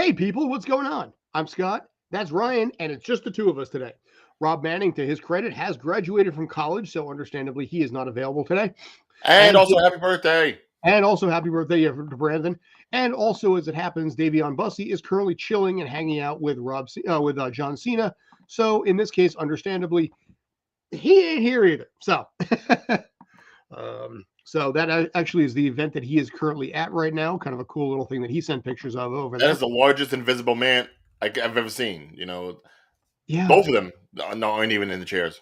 Hey, people, what's going on? I'm Scott. That's Ryan, and it's just the two of us today. Rob Manning, to his credit, has graduated from college, so understandably, he is not available today. And also, happy birthday. And also, happy birthday to Brandon. And also, as it happens, Dayveonne Bussey is currently chilling and hanging out with John Cena. So, in this case, understandably, he ain't here either. So, so that actually is the event that he is currently at right now. Kind of a cool little thing that he sent pictures of over there. That is the largest invisible man I've ever seen. Yeah, both of them aren't even in the chairs.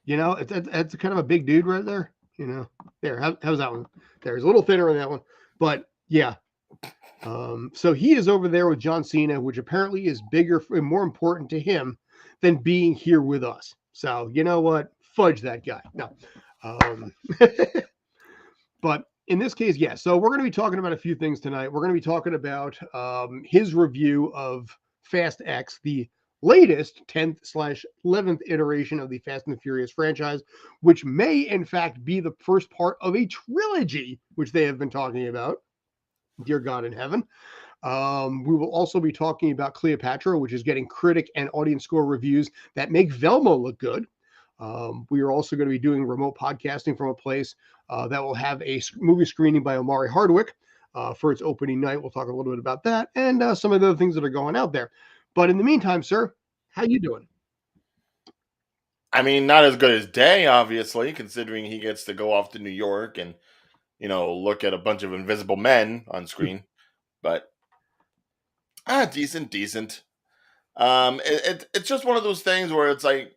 It's kind of a big dude right there. There. How's that one? There's a little thinner on that one, but yeah. So he is over there with John Cena, which apparently is bigger and more important to him than being here with us. So you know what? Fudge that guy. No. But in this case, yes. Yeah, so we're going to be talking about a few things tonight. We're going to be talking about his review of Fast X, the latest 10th/11th iteration of the Fast and the Furious franchise, which may in fact be the first part of a trilogy, which they have been talking about. Dear God in heaven. We will also be talking about Cleopatra, which is getting critic and audience score reviews that make Velma look good. We are also going to be doing remote podcasting from a place that will have a movie screening by Omari Hardwick for its opening night. We'll talk a little bit about that and some of the other things that are going out there. But in the meantime, sir, how you doing? I mean, not as good as Day, obviously, considering he gets to go off to New York and, look at a bunch of invisible men on screen. But, decent. It's just one of those things where it's like,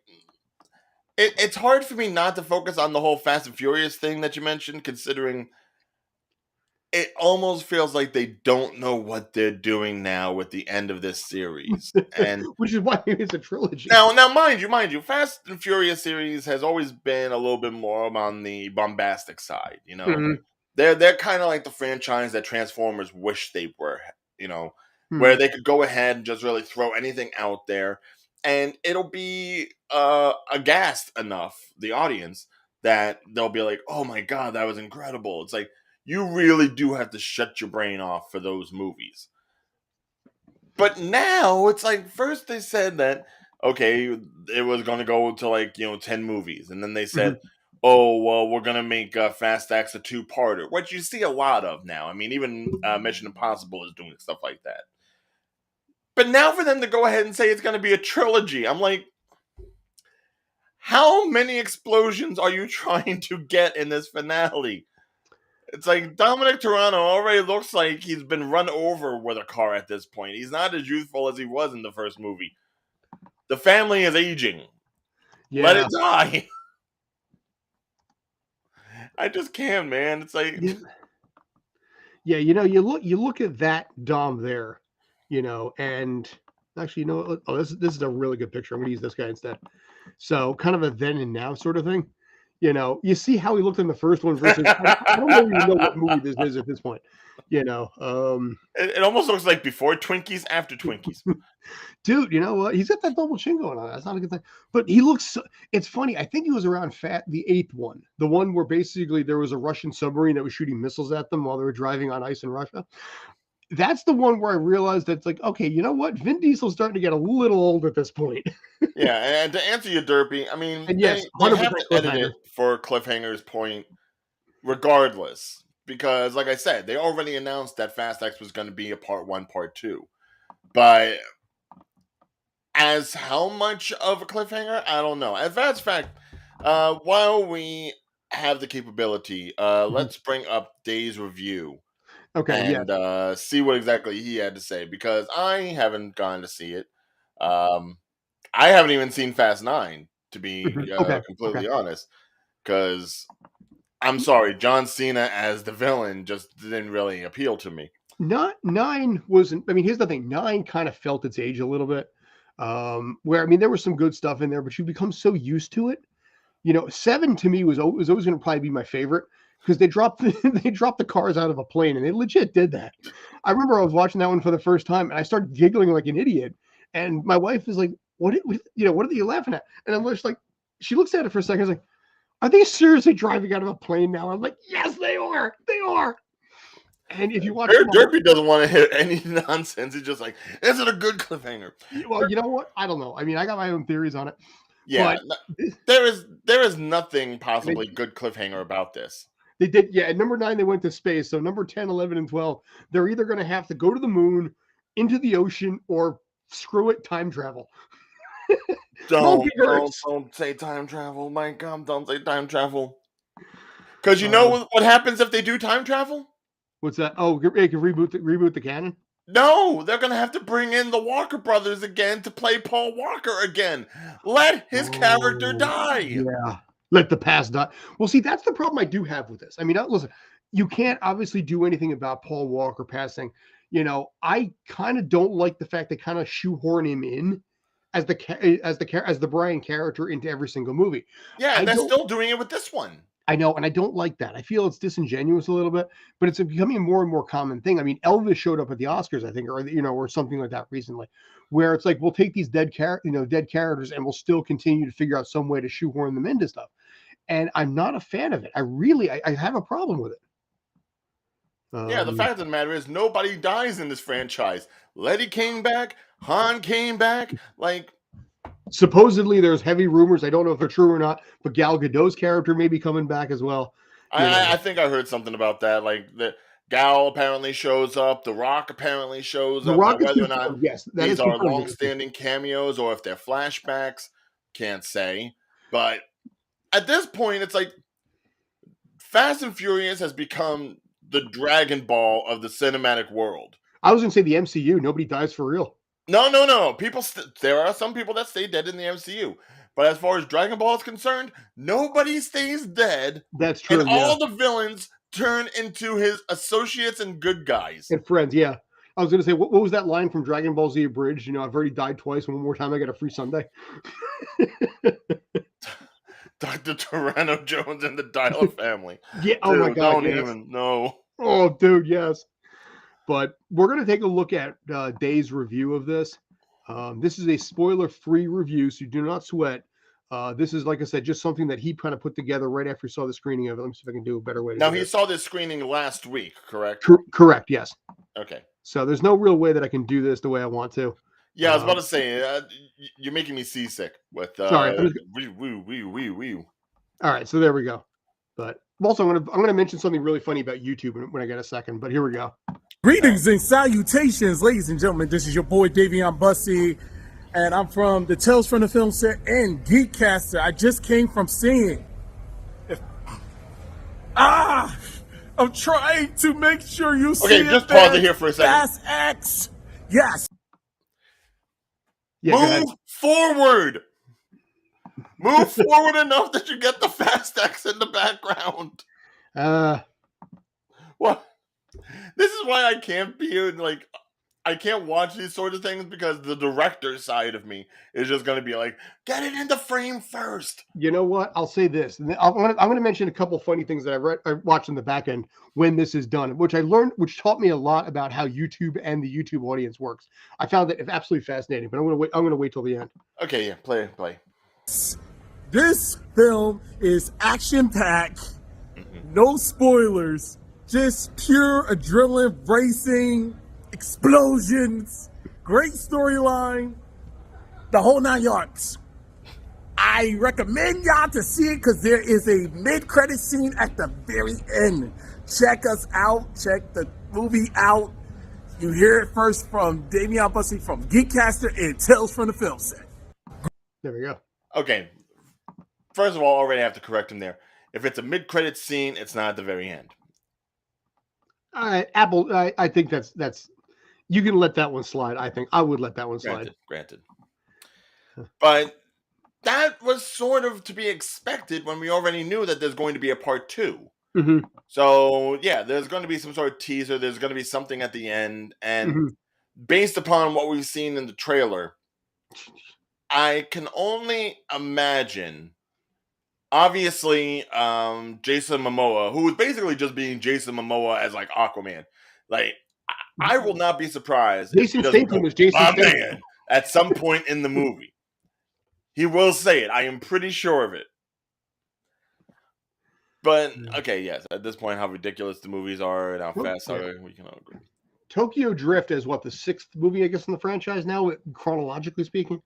it's hard for me not to focus on the whole Fast and Furious thing that you mentioned, considering it almost feels like they don't know what they're doing now with the end of this series, and which is why it's a trilogy. Now, mind you, Fast and Furious series has always been a little bit more on the bombastic side. Mm-hmm. They're kind of like the franchise that Transformers wish they were. Where they could go ahead and just really throw anything out there, and it'll be aghast enough the audience that they'll be like, "Oh my god, that was incredible!" It's like, you really do have to shut your brain off for those movies. But now it's like, first they said that, okay, it was going to go to 10 movies. And then they said, oh, well, we're going to make Fast X a two-parter, which you see a lot of now. I mean, even Mission Impossible is doing stuff like that. But now for them to go ahead and say it's going to be a trilogy, I'm like, how many explosions are you trying to get in this finale? It's like Dominic Toretto already looks like he's been run over with a car at this point. He's not as youthful as he was in the first movie. The family is aging. Yeah. Let it die. I just can't, man. It's like, yeah, you look at that Dom there, and actually, this is a really good picture. I'm gonna use this guy instead. So kind of a then and now sort of thing. You see how he looked in the first one versus I don't even know what movie this is at this point. It almost looks like before Twinkies, after Twinkies. Dude, you know what? He's got that double chin going on. That's not a good thing. But he looks it's funny. I think he was around the 8th one. The one where basically there was a Russian submarine that was shooting missiles at them while they were driving on ice in Russia. That's the one where I realized that it's like, okay, you know what? Vin Diesel's starting to get a little old at this point. Yeah, and to answer you, Derpy, I mean, and yes, they have to edit it for Cliffhanger's point regardless. Because, like I said, they already announced that Fast X was going to be a part 1, part 2. But as how much of a cliffhanger, I don't know. As that's fact, while we have the capability, let's bring up Day's review. Okay, and see what exactly he had to say, because I haven't gone to see it. I haven't even seen Fast 9, to be completely honest, because I'm sorry, John Cena as the villain just didn't really appeal to me. 9 wasn't. I mean, here's the thing: 9 kind of felt its age a little bit. Where I mean, there was some good stuff in there, but you become so used to it. 7 to me was always going to probably be my favorite. Because they dropped the cars out of a plane, and they legit did that. I remember I was watching that one for the first time, and I started giggling like an idiot. And my wife is like, "What are you laughing at?" And I'm just like, she looks at it for a second. I was like, "Are they seriously driving out of a plane now?" I'm like, "Yes, they are. They are." And if you watch some of Derpy doesn't want to hit any nonsense. He's just like, is it a good cliffhanger? well, you know what? I don't know. I mean, I got my own theories on it, Yeah, but there is nothing they, possibly good cliffhanger about this. they did. Yeah, at number 9 they went to space. So number 10, 11, and 12, they're either going to have to go to the moon, into the ocean, or screw it, time travel. Don't say time travel. My God, don't say time travel. Because you know what happens if they do time travel? What's that? Oh, they can reboot the canon. No, they're gonna have to bring in the Walker brothers again to play Paul Walker again. Let his character die. Yeah, let the past die. Well, see, that's the problem I do have with this. I mean, listen, you can't obviously do anything about Paul Walker passing. You know, I kind of don't like the fact they kind of shoehorn him in as the Brian character into every single movie. Yeah, and they're still doing it with this one. I know, and I don't like that. I feel it's disingenuous a little bit, but it's becoming a more and more common thing. I mean, Elvis showed up at the Oscars, I think, or something like that recently, where it's like we'll take these dead characters, and we'll still continue to figure out some way to shoehorn them into stuff. And I'm not a fan of it. I have a problem with it. Yeah, the fact of the matter is nobody dies in this franchise. Letty came back, Han came back, like. Supposedly, there's heavy rumors. I don't know if they're true or not, but Gal Gadot's character may be coming back as well. I think I heard something about that. Like the Gal apparently shows up. The Rock apparently shows up. Rock whether or not these are confirmed. long-standing cameos or if they're flashbacks, can't say. But at this point, it's like Fast and Furious has become the Dragon Ball of the cinematic world. I was going to say the MCU. Nobody dies for real. No. There are some people that stay dead in the MCU. But as far as Dragon Ball is concerned, nobody stays dead. That's true. And all the villains turn into his associates and good guys. And friends, yeah. I was going to say, what was that line from Dragon Ball Z Abridged? You know, I've already died twice. One more time, I get a free Sunday. Dr. Tyranno Jones and the Dial family. Yeah. Oh, my God. Don't even know. Oh, dude, yes. But we're going to take a look at Day's review of this. This is a spoiler-free review, so do not sweat. This is, like I said, just something that he kind of put together right after he saw the screening of it. Let me see if I can do a better way. Now, he saw this screening last week, correct? Correct, yes. Okay. So there's no real way that I can do this the way I want to. Yeah, I was about to say, you're making me seasick with sorry. All right, so there we go. But also, I'm gonna mention something really funny about YouTube when I get a second. But here we go. Greetings and salutations, ladies and gentlemen. This is your boy Dayveonne Bussy, and I'm from the Tales from the Film Set and Geekcaster. I just came from seeing. I'm trying to make sure you see. Okay, just pause it here for a second. Fast X. Yes. Yeah, move forward. Move forward enough that you get the Fast X in the background. What? This is why I can't be like, I can't watch these sort of things because the director side of me is just going to be like, get it in the frame first. You know what? I'll say this. I'm going to mention a couple funny things that I watched in the back end when this is done, which I learned, which taught me a lot about how YouTube and the YouTube audience works. I found that absolutely fascinating, but I'm going to wait till the end. Okay, yeah, play. This film is action-packed, no spoilers, just pure adrenaline racing, explosions, great storyline, the whole 9 yards. I recommend y'all to see it because there is a mid-credit scene at the very end. Check us out. Check the movie out. You hear it first from Dayveonne Bussy from Geekcaster and Tales from the Film Set. There we go. Okay. First of all, I already have to correct him there. If it's a mid-credit scene, it's not at the very end. Apple, I think that's you can let that one slide. I think I would let that one slide. Granted. But that was sort of to be expected when we already knew that there's going to be a part 2. Mm-hmm. So, yeah, there's going to be some sort of teaser. There's going to be something at the end. And based upon what we've seen in the trailer, I can only imagine, obviously, Jason Momoa, who was basically just being Jason Momoa as, like, Aquaman. Like, I will not be surprised Jason Statham was Jason Statham at some point in the movie. He will say it. I am pretty sure of it. But okay, yes. At this point, how ridiculous the movies are and how fast we can all agree. Tokyo Drift is what, the sixth movie, I guess, in the franchise now, chronologically speaking.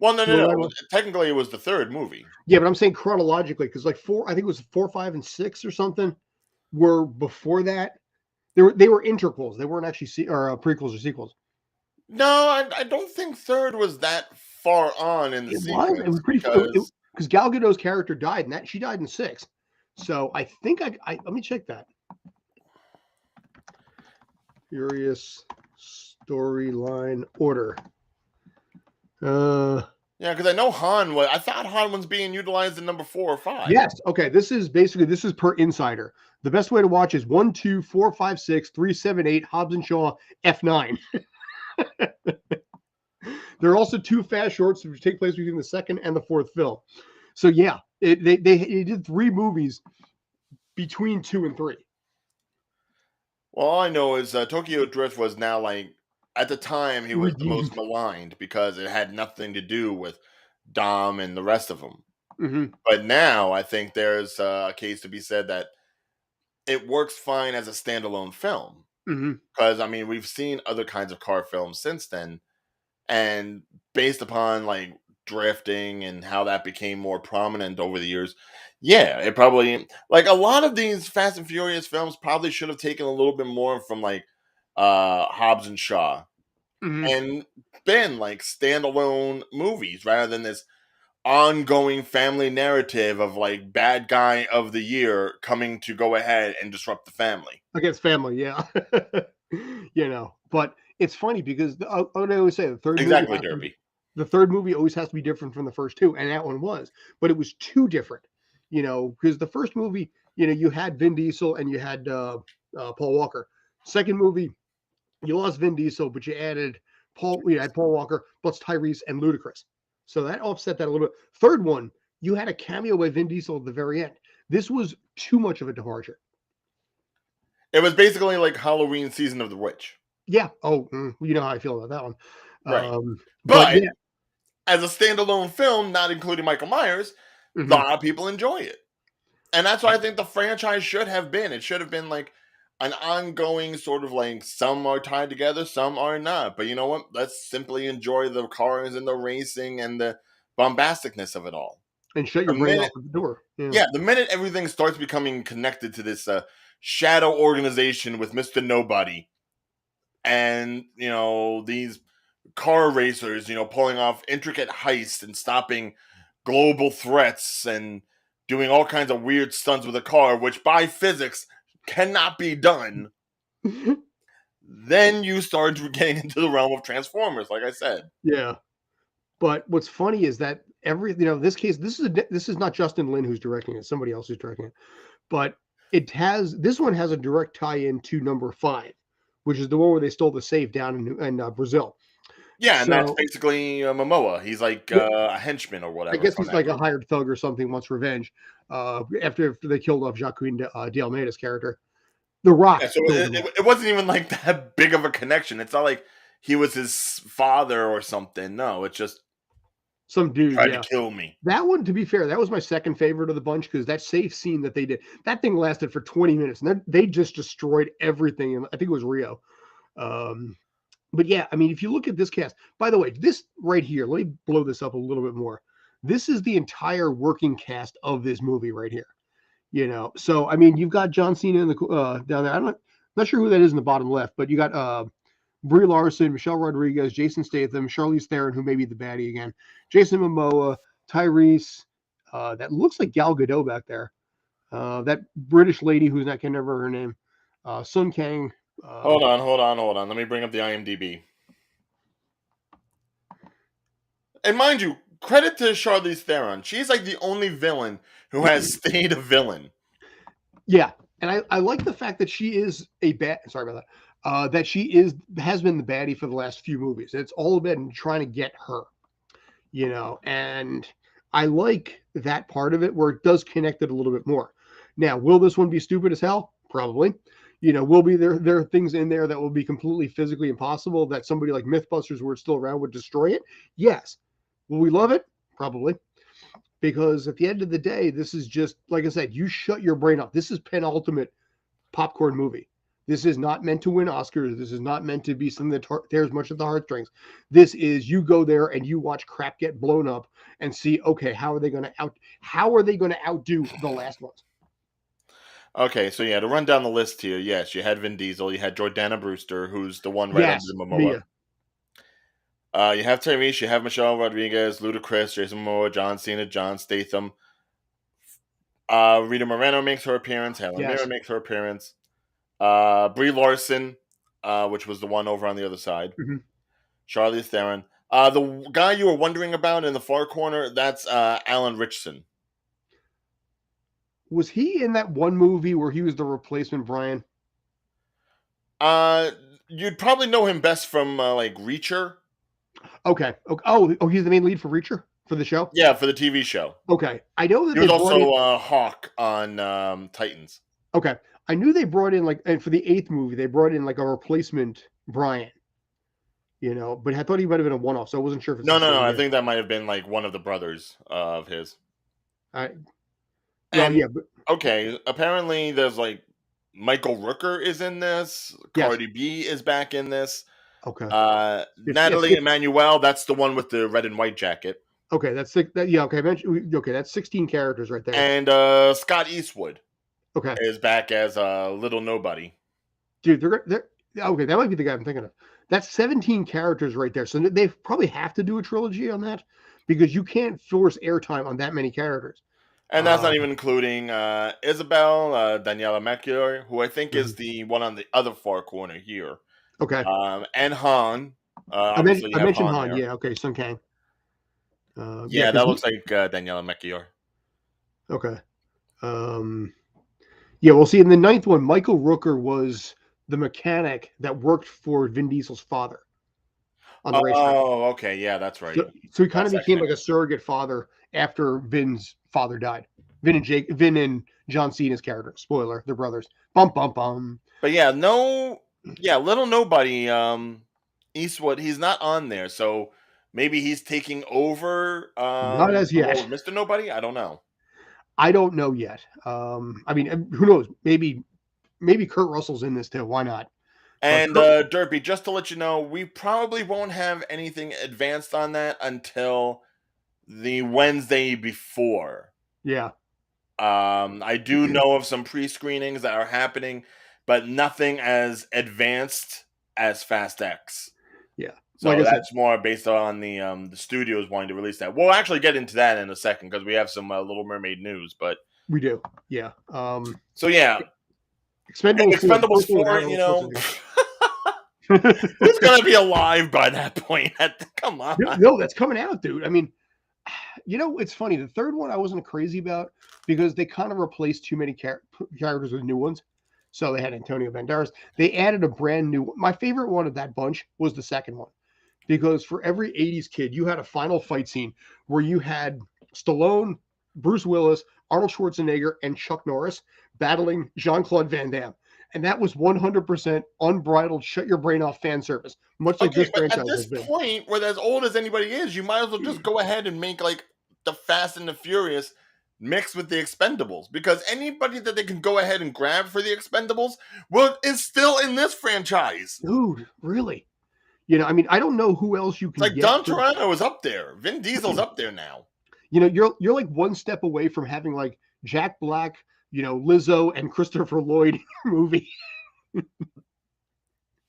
Well, no, Am I no, right no. on- Technically, it was the third movie. Yeah, but I'm saying chronologically because like four, I think it was 4, 5, and 6 or something were before that. They were interquels. They weren't actually prequels or sequels. No, I don't think third was that far on in the It was. It sequence was pretty because because Gal Gadot's character died, and that she died in 6. So I think I let me check that. Furious storyline order. yeah, because I know I thought Han was being utilized in number 4 or 5. Yes. Okay. This is per insider. The best way to watch is 1, 2, 4, 5, 6, 3, 7, 8, Hobbs and Shaw, F9. There are also 2 fast shorts which take place between the second and the fourth film. So yeah, they did 3 movies between 2 and 3. Well, all I know is Tokyo Drift was now like at the time he was the most Redeemed. maligned because it had nothing to do with Dom and the rest of them. Mm-hmm. But now I think there's a case to be said that it works fine as a standalone film. Mm-hmm. Because I mean, we've seen other kinds of car films since then, and based upon like drifting and how that became more prominent over the years, yeah, it probably like a lot of these Fast and Furious films probably should have taken a little bit more from like Hobbs and Shaw Mm-hmm. and been like standalone movies rather than this ongoing family narrative of like bad guy of the year coming to go ahead and disrupt the family. Against family, yeah. But it's funny because what I always say, Exactly, Derby. the third movie always has to be different from the first 2, and that one was, but it was too different, because the first movie, you had Vin Diesel and you had Paul Walker. Second movie, you lost Vin Diesel, but you added you had Paul Walker plus Tyrese and Ludacris, so that offset that a little bit. Third one, you had a cameo by Vin Diesel at the very end. This was too much of a departure. It was basically like Halloween Season of the Witch. Yeah. Oh, you know how I feel about that one. Right. But But yeah. as a standalone film, not including Michael Myers, a lot of people enjoy it. And that's what I think the franchise should have been. It should have been like an ongoing sort of like some are tied together, some are not. But you know what? Let's simply enjoy the cars and the racing and the bombasticness of it all. And shut your brain off at the door. Yeah, the minute everything starts becoming connected to this shadow organization with Mr. Nobody and, these car racers, pulling off intricate heists and stopping global threats and doing all kinds of weird stunts with a car, which by physics cannot be done, then you start getting into the realm of Transformers, like I said. Yeah. But what's funny is that this case, this is not Justin Lin who's directing it, somebody else who's directing it. But this one has a direct tie-in to number 5, which is the one where they stole the safe down in Brazil. Yeah, and that's basically Momoa. He's like a henchman or whatever. I guess he's like a hired thug or something, wants revenge after they killed off Joaquin de Almeida's character. The Rock. Yeah, so it wasn't even like that big of a connection. It's not like he was his father or something. No, it's just some dude tried to kill me. That one, to be fair, that was my second favorite of the bunch because that safe scene that they did, that thing lasted for 20 minutes and they just destroyed everything. And I think it was Rio. But yeah, I mean, if you look at this cast, by the way, this right here, let me blow this up a little bit more. This is the entire working cast of this movie right here. So I mean, you've got John Cena in the down there. I'm not sure who that is in the bottom left, but you got Brie Larson, Michelle Rodriguez, Jason Statham, Charlize Theron, who may be the baddie again, Jason Momoa, Tyrese. That looks like Gal Gadot back there. That British lady who's not, can never her name. Sun Kang. Hold on. Let me bring up the IMDb. And mind you, credit to Charlize Theron. She's like the only villain who has stayed a villain. Yeah, and I like the fact that she is a bad. Sorry about that. That she has been the baddie for the last few movies. It's all about trying to get her, and I like that part of it where it does connect it a little bit more. Now, will this one be stupid as hell? Probably. Will be there are things in there that will be completely physically impossible that somebody like Mythbusters, where it's still around, would destroy it. Yes. Will we love it? Probably. because at the end of the day, this is just like I said, you shut your brain off. This is penultimate popcorn movie. This is not meant to win Oscars. This is not meant to be something that tears much at the heartstrings. This is you go there and you watch crap get blown up and see, okay, how are they going to outdo the last ones? Okay, so yeah, to run down the list here, yes, you had Vin Diesel, you had Jordana Brewster, who's the one right under Yes, the Momoa. Mia. You have Tyrese, you have Michelle Rodriguez, Ludacris, Jason Momoa, John Cena, John Statham. Rita Moreno makes her appearance. Helen Mirren Yes. makes her appearance. Brie Larson, which was the one over on the other side. Mm-hmm. Charlize Theron. The guy you were wondering about in the far corner, that's Alan Ritchson. Was he in that one movie where he was the replacement Brian? You'd probably know him best from like Reacher. Okay. Oh, he's the main lead for Reacher for the show? Yeah, for the TV show. Okay. I know that He was also Hawk on Titans. Okay. I knew they brought in and for the 8th movie, they brought in like a replacement Brian. But I thought he might have been a one-off, so I wasn't sure if it's No. I think that might have been like one of the brothers of his. Okay, apparently there's like Michael Rooker is in this. Yes. Cardi B is back in this. Okay. Natalie Emmanuel, that's the one with the red and white jacket. Okay, that's six. Okay, that's 16 characters right there. And Scott Eastwood, okay, is back as Little Nobody. Dude, they're okay. That might be the guy I'm thinking of. That's 17 characters right there. So they probably have to do a trilogy on that because you can't force airtime on that many characters. And that's not even including Isabel, Daniela Melchior, who I think is the one on the other far corner here. Okay. And Han. I mentioned Han. There. Yeah. Okay. Sun Kang. Yeah, that looks like Daniela Melchior. Okay. Yeah. Well, see, in the 9th one, Michael Rooker was the mechanic that worked for Vin Diesel's father on the racetrack. Oh, okay. Yeah, that's right. So he kind of became like a surrogate father after Vin's father died. Vin and John Cena's character. Spoiler, they're brothers. Bum bum bum. But yeah, Little Nobody, Eastwood, he's not on there, so maybe he's taking over not as yet. Mr. Nobody? I don't know. I don't know yet. I mean, who knows? Maybe Kurt Russell's in this too. Why not? And Derpy, just to let you know, we probably won't have anything advanced on that until the Wednesday before. Yeah. I do know of some pre-screenings that are happening, but nothing as advanced as Fast X. Yeah. So like that's more based on the studios wanting to release that. We'll actually get into that in a second because we have some Little Mermaid news, but we do. Yeah. So yeah. Expendables 4, you know. Who's gonna be alive by that point? Come on. No, that's coming out, dude. I mean, it's funny. The 3rd one I wasn't crazy about because they kind of replaced too many characters with new ones. So they had Antonio Banderas. They added a brand new one. My favorite one of that bunch was the 2nd one. Because for every 80s kid, you had a final fight scene where you had Stallone, Bruce Willis, Arnold Schwarzenegger, and Chuck Norris battling Jean-Claude Van Damme. And that was 100% unbridled, shut your brain off fan service, much like this franchise has been. At this point, where as old as anybody is, you might as well just go ahead and make like the Fast and the Furious mixed with the Expendables, because anybody that they can go ahead and grab for the Expendables is still in this franchise. Dude, really? I mean, I don't know who else you can. It's like Don Toretto is up there. Vin Diesel's up there now. You're like one step away from having like Jack Black, Lizzo and Christopher Lloyd movie.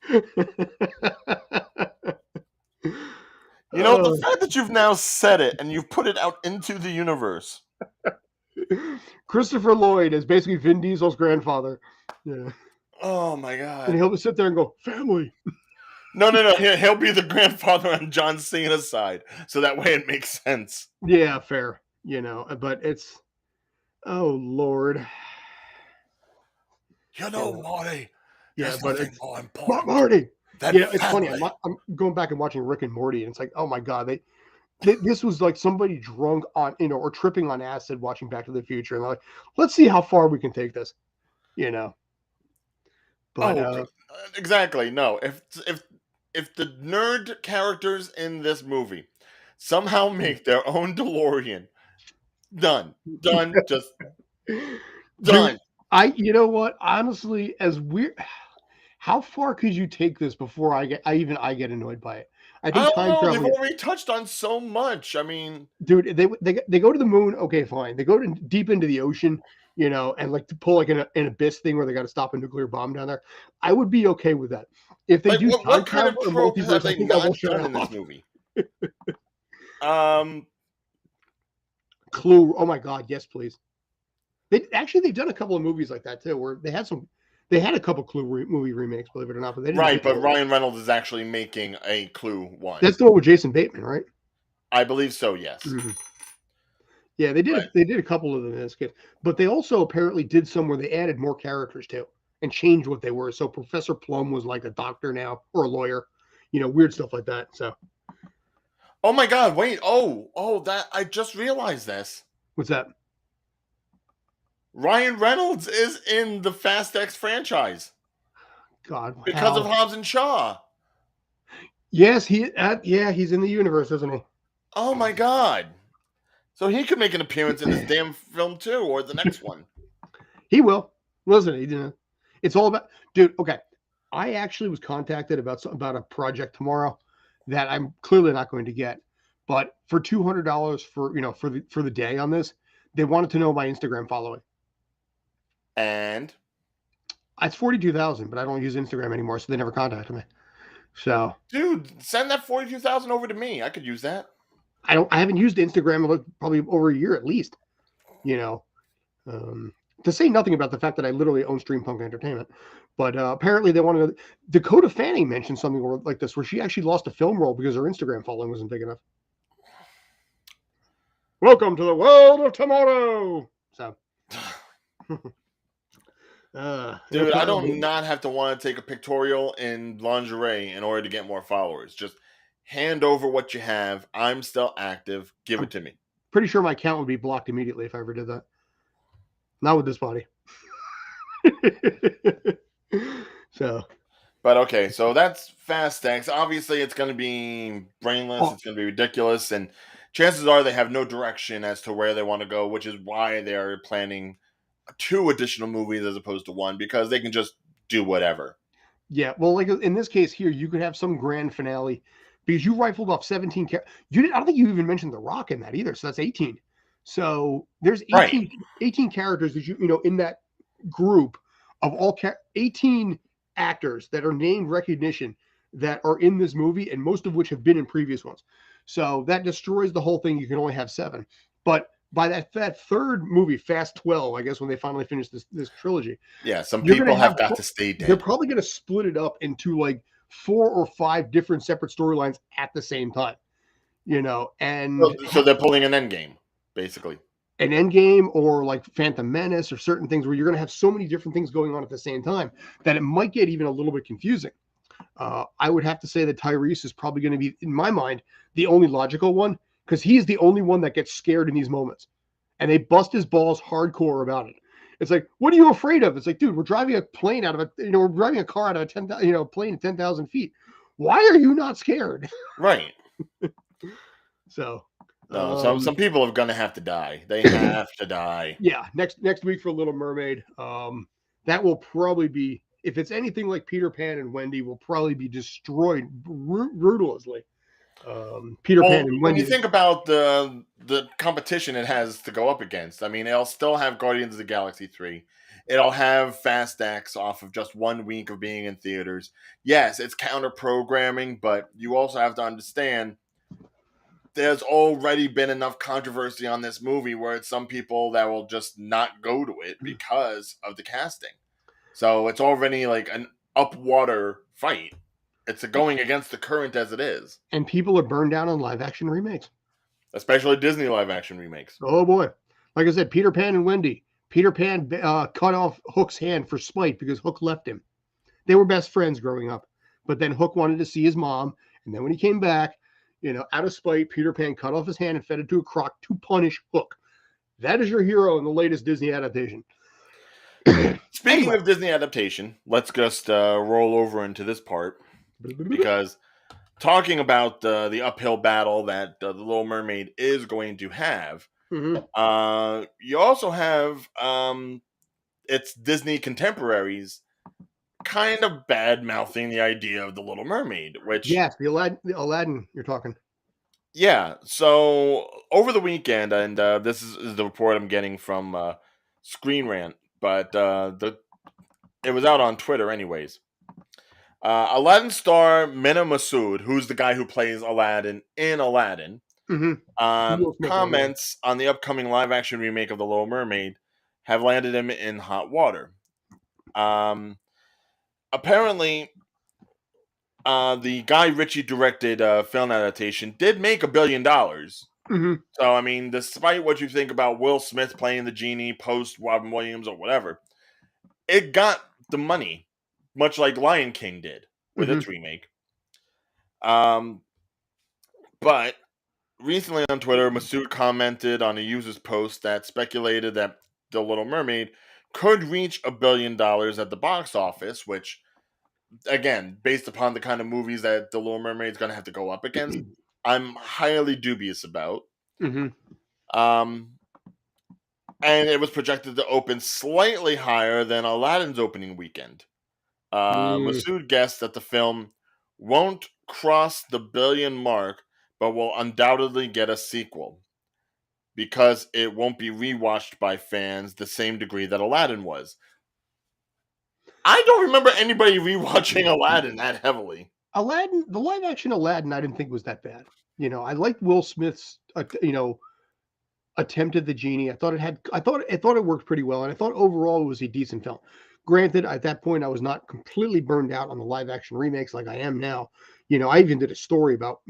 The fact that you've now said it and you've put it out into the universe. Christopher Lloyd is basically Vin Diesel's grandfather. Yeah. Oh my god. And he'll just sit there and go, family. No. He'll be the grandfather on John Cena's side, so that way it makes sense. Yeah, fair. But it's, oh Lord. Marty. Yeah, but it's more important. Marty. It's funny. I'm going back and watching Rick and Morty, and it's like, oh my god, this was like somebody drunk on, or tripping on acid watching Back to the Future, and they're like, let's see how far we can take this, But exactly. No, if the nerd characters in this movie somehow make their own DeLorean, Done. Just Dude, done. you know what? Honestly, as weird, how far could you take this before I get annoyed by it? I I think don't time know. They've travel, already touched on so much. I mean, dude. They go to the moon. Okay, fine. They go to deep into the ocean, and like to pull like an abyss thing where they got to stop a nuclear bomb down there. I would be okay with that. If they like do what time kind of travel or trope have multiverse, I they think I will not shut done in this up. movie? Um, Clue. Oh my God, yes, please. They've done a couple of movies like that too, where they had a couple Clue movie remakes, believe it or not, but they didn't do right, but well. Ryan Reynolds is actually making a Clue one. That's the one with Jason Bateman, right? I believe so. Yes. Mm-hmm. Yeah, But they did a couple of them in this kid, but they also apparently did some where they added more characters too and changed what they were. So Professor Plum was like a doctor now or a lawyer, weird stuff like that. So oh my God! Wait. Oh, that I just realized this. what's that? Ryan Reynolds is in the Fast X franchise God, because of how? Hobbs and Shaw. Yes, he's in the universe, isn't he? Oh my God! So he could make an appearance in this damn film too, or the next one. He will. Listen, it's all about, dude. Okay, I actually was contacted about a project tomorrow that I'm clearly not going to get, but for $200 for the day on this, they wanted to know my Instagram following. And It's 42,000, but I don't use Instagram anymore, so they never contacted me. So dude, send that 42,000 over to me. I could use that. I haven't used Instagram in probably over a year at least. You know, to say nothing about the fact that I literally own Streampunk Entertainment. But apparently they wanted to. Dakota Fanning mentioned something like this, where she actually lost a film role because her Instagram following wasn't big enough. Welcome to the world of tomorrow. So, dude, I don't not have to want to take a pictorial in lingerie in order to get more followers. Just hand over what you have. I'm still active. Give it to me. Pretty sure my account would be blocked immediately if I ever did that. Not with this body. So, but okay, so that's Fast X. Obviously, it's going to be brainless. It's going to be ridiculous, and chances are they have no direction as to where they want to go, which is why they are planning 2 additional movies as opposed to 1, because they can just do whatever. Yeah, well, like in this case here, you could have some grand finale because you rifled off 17. I don't think you even mentioned The Rock in that either, so that's 18. So there's 18 characters that in that group of all 18 actors that are named recognition that are in this movie, and most of which have been in previous ones. So that destroys the whole thing. You can only have 7. But by that third movie, Fast 12, I guess when they finally finish this trilogy. Yeah, some people have got to stay dead. They're probably going to split it up into like 4 or 5 different separate storylines at the same time. And so they're pulling an Endgame, basically. An Endgame or like Phantom Menace or certain things where you're going to have so many different things going on at the same time that it might get even a little bit confusing. I would have to say that Tyrese is probably going to be, in my mind, the only logical one, because he's the only one that gets scared in these moments. And they bust his balls hardcore about it. It's like, what are you afraid of? It's like, dude, we're driving a plane out of a, we're driving a car out of a 10,000, plane at 10,000 feet. Why are you not scared? Right. So, no, some people are going to have to die. They have to die. Yeah. Next week for Little Mermaid. That will probably be, if it's anything like Peter Pan and Wendy, will probably be destroyed ruthlessly. Peter Pan and Wendy. When you think about the competition it has to go up against, I mean, it'll still have Guardians of the Galaxy 3. It'll have Fast X off of just 1 week of being in theaters. Yes, it's counter programming, but you also have to understand there's already been enough controversy on this movie where it's some people that will just not go to it because of the casting. So it's already like an upwater fight. It's going against the current as it is. And people are burned down on live action remakes. Especially Disney live action remakes. Oh boy. Like I said, Peter Pan and Wendy. Peter Pan cut off Hook's hand for spite because Hook left him. They were best friends growing up. But then Hook wanted to see his mom. And then when he came back, out of spite, Peter Pan cut off his hand and fed it to a croc to punish Hook. That is your hero in the latest Disney adaptation. Speaking of Disney adaptation, let's just roll over into this part. Because talking about the uphill battle that The Little Mermaid is going to have, You also have its Disney contemporaries kind of bad mouthing the idea of the Little Mermaid, which Yes, the Aladdin you're talking. yeah. So over the weekend, and this is the report I'm getting from Screen Rant, but it was out on Twitter anyways. Aladdin star Mena Massoud, who's the guy who plays Aladdin in Aladdin, Mm-hmm. Will Smith one, yeah. comments on the upcoming live action remake of The Little Mermaid have landed him in hot water. Apparently, the Guy Ritchie directed film adaptation did make $1 billion. Mm-hmm. So, I mean, despite what you think about Will Smith playing the genie post Robin Williams or whatever, it got the money, much like Lion King did with Mm-hmm. its remake. Um, but recently on Twitter, Masood commented on a user's post that speculated that The Little Mermaid could reach $1 billion at the box office, which, again, based upon the kind of movies that The Little Mermaid is going to have to go up against, I'm highly dubious about. Mm-hmm. Um, and it was projected to open slightly higher than Aladdin's opening weekend. Masood guessed that the film won't cross the billion mark, but will undoubtedly get a sequel because it won't be rewatched by fans the same degree that Aladdin was. I don't remember anybody rewatching Aladdin that heavily. Aladdin, the live action Aladdin, I didn't think was that bad. I liked Will Smith's, attempt at the genie. I thought it worked pretty well, and I thought overall it was a decent film. Granted, at that point, I was not completely burned out on the live action remakes like I am now. I even did a story about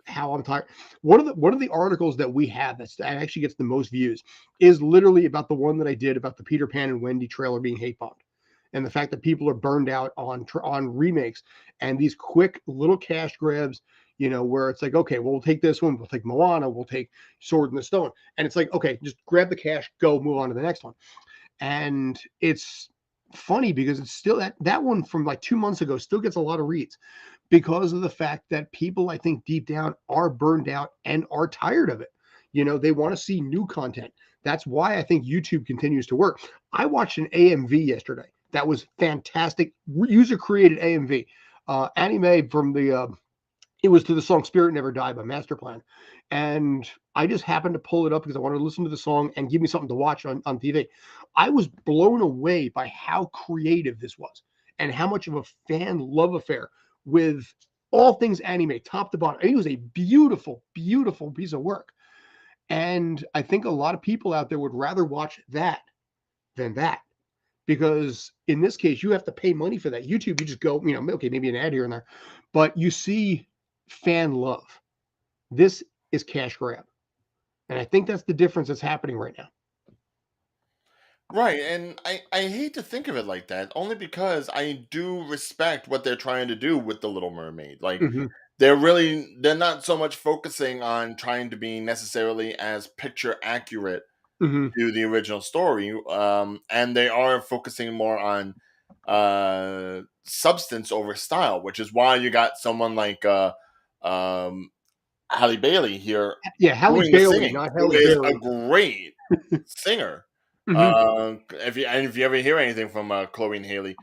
how I'm tired. One of the articles that we have that actually gets the most views is literally about the one that I did about the Peter Pan and Wendy trailer being hate bombed, and the fact that people are burned out on remakes and these quick little cash grabs. Where it's like, okay, well, we'll take this one, we'll take Moana, we'll take Sword in the Stone, and it's like, okay, just grab the cash, go, move on to the next one. And it's funny because it's still that one from like 2 months ago still gets a lot of reads because of the fact that people, I think, deep down are burned out and are tired of it. They want to see new content. That's why I think YouTube continues to work. I watched an AMV yesterday. That was fantastic. User created AMV. Anime from it was to the song Spirit Never Die by Masterplan. And I just happened to pull it up because I wanted to listen to the song and give me something to watch on TV. I was blown away by how creative this was and how much of a fan love affair with all things anime, top to bottom. It was a beautiful, beautiful piece of work. And I think a lot of people out there would rather watch that than that. Because in this case, you have to pay money for that. YouTube, you just go, okay, maybe an ad here and there, but you see fan love. This is cash grab. And I think that's the difference that's happening right now. Right, and I hate to think of it like that, only because I do respect what they're trying to do with The Little Mermaid. Like, Mm-hmm. they're not so much focusing on trying to be necessarily as picture accurate Mm-hmm. to the original story, and they are focusing more on substance over style, which is why you got someone like um, Halle Bailey here Yeah, Halle doing the Bailey, singing, not who Halle is a Berry. great singer. Mm-hmm. If you ever hear anything from Chloe and Haley,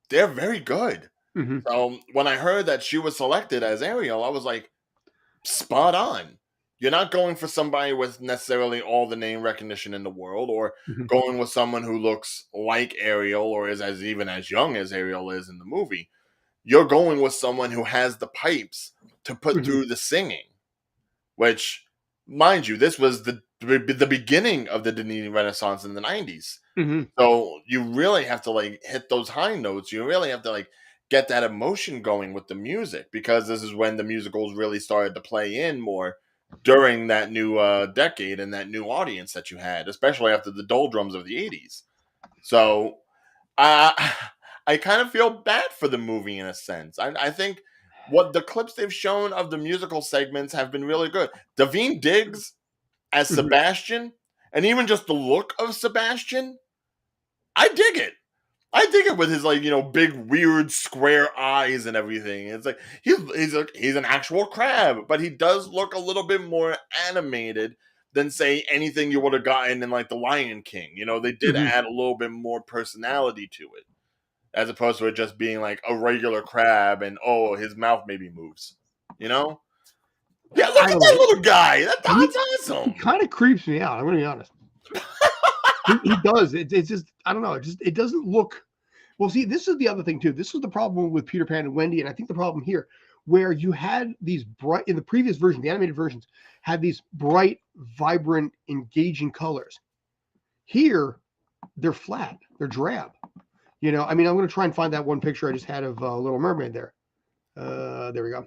they're very good. Mm-hmm. So when I heard that she was selected as Ariel, I was like, spot on. You're not going for somebody with necessarily all the name recognition in the world, or Mm-hmm. going with someone who looks like Ariel or is as even as young as Ariel is in the movie. You're going with someone who has the pipes to put Mm-hmm. through the singing, which, mind you, this was the beginning of the Disney Renaissance in the 90s. Mm-hmm. So you really have to like hit those high notes. You really have to like get that emotion going with the music, because this is when the musicals really started to play in more during that new decade and that new audience that you had, especially after the doldrums of the 80s. So uh, I kind of feel bad for the movie in a sense. I think what the clips they've shown of the musical segments have been really good. Davine Diggs as Mm-hmm. Sebastian, and even just the look of Sebastian, I dig it. I dig it with his like big weird square eyes and everything. It's like he's an actual crab, but he does look a little bit more animated than say anything you would have gotten in like the Lion King. They did Mhm. add a little bit more personality to it, as opposed to it just being like a regular crab and his mouth maybe moves. Yeah, look I at don't that know. little guy. He That's he awesome. kind of creeps me out. I'm gonna be honest. He does. It's just I don't know. It doesn't look. Well, see, this is the other thing too. This was the problem with Peter Pan and Wendy, and I think the problem here, where you had these bright in the previous version, the animated versions, had these bright, vibrant, engaging colors. Here, they're flat. They're drab. I mean, I'm going to try and find that one picture I just had of Little Mermaid there. There we go.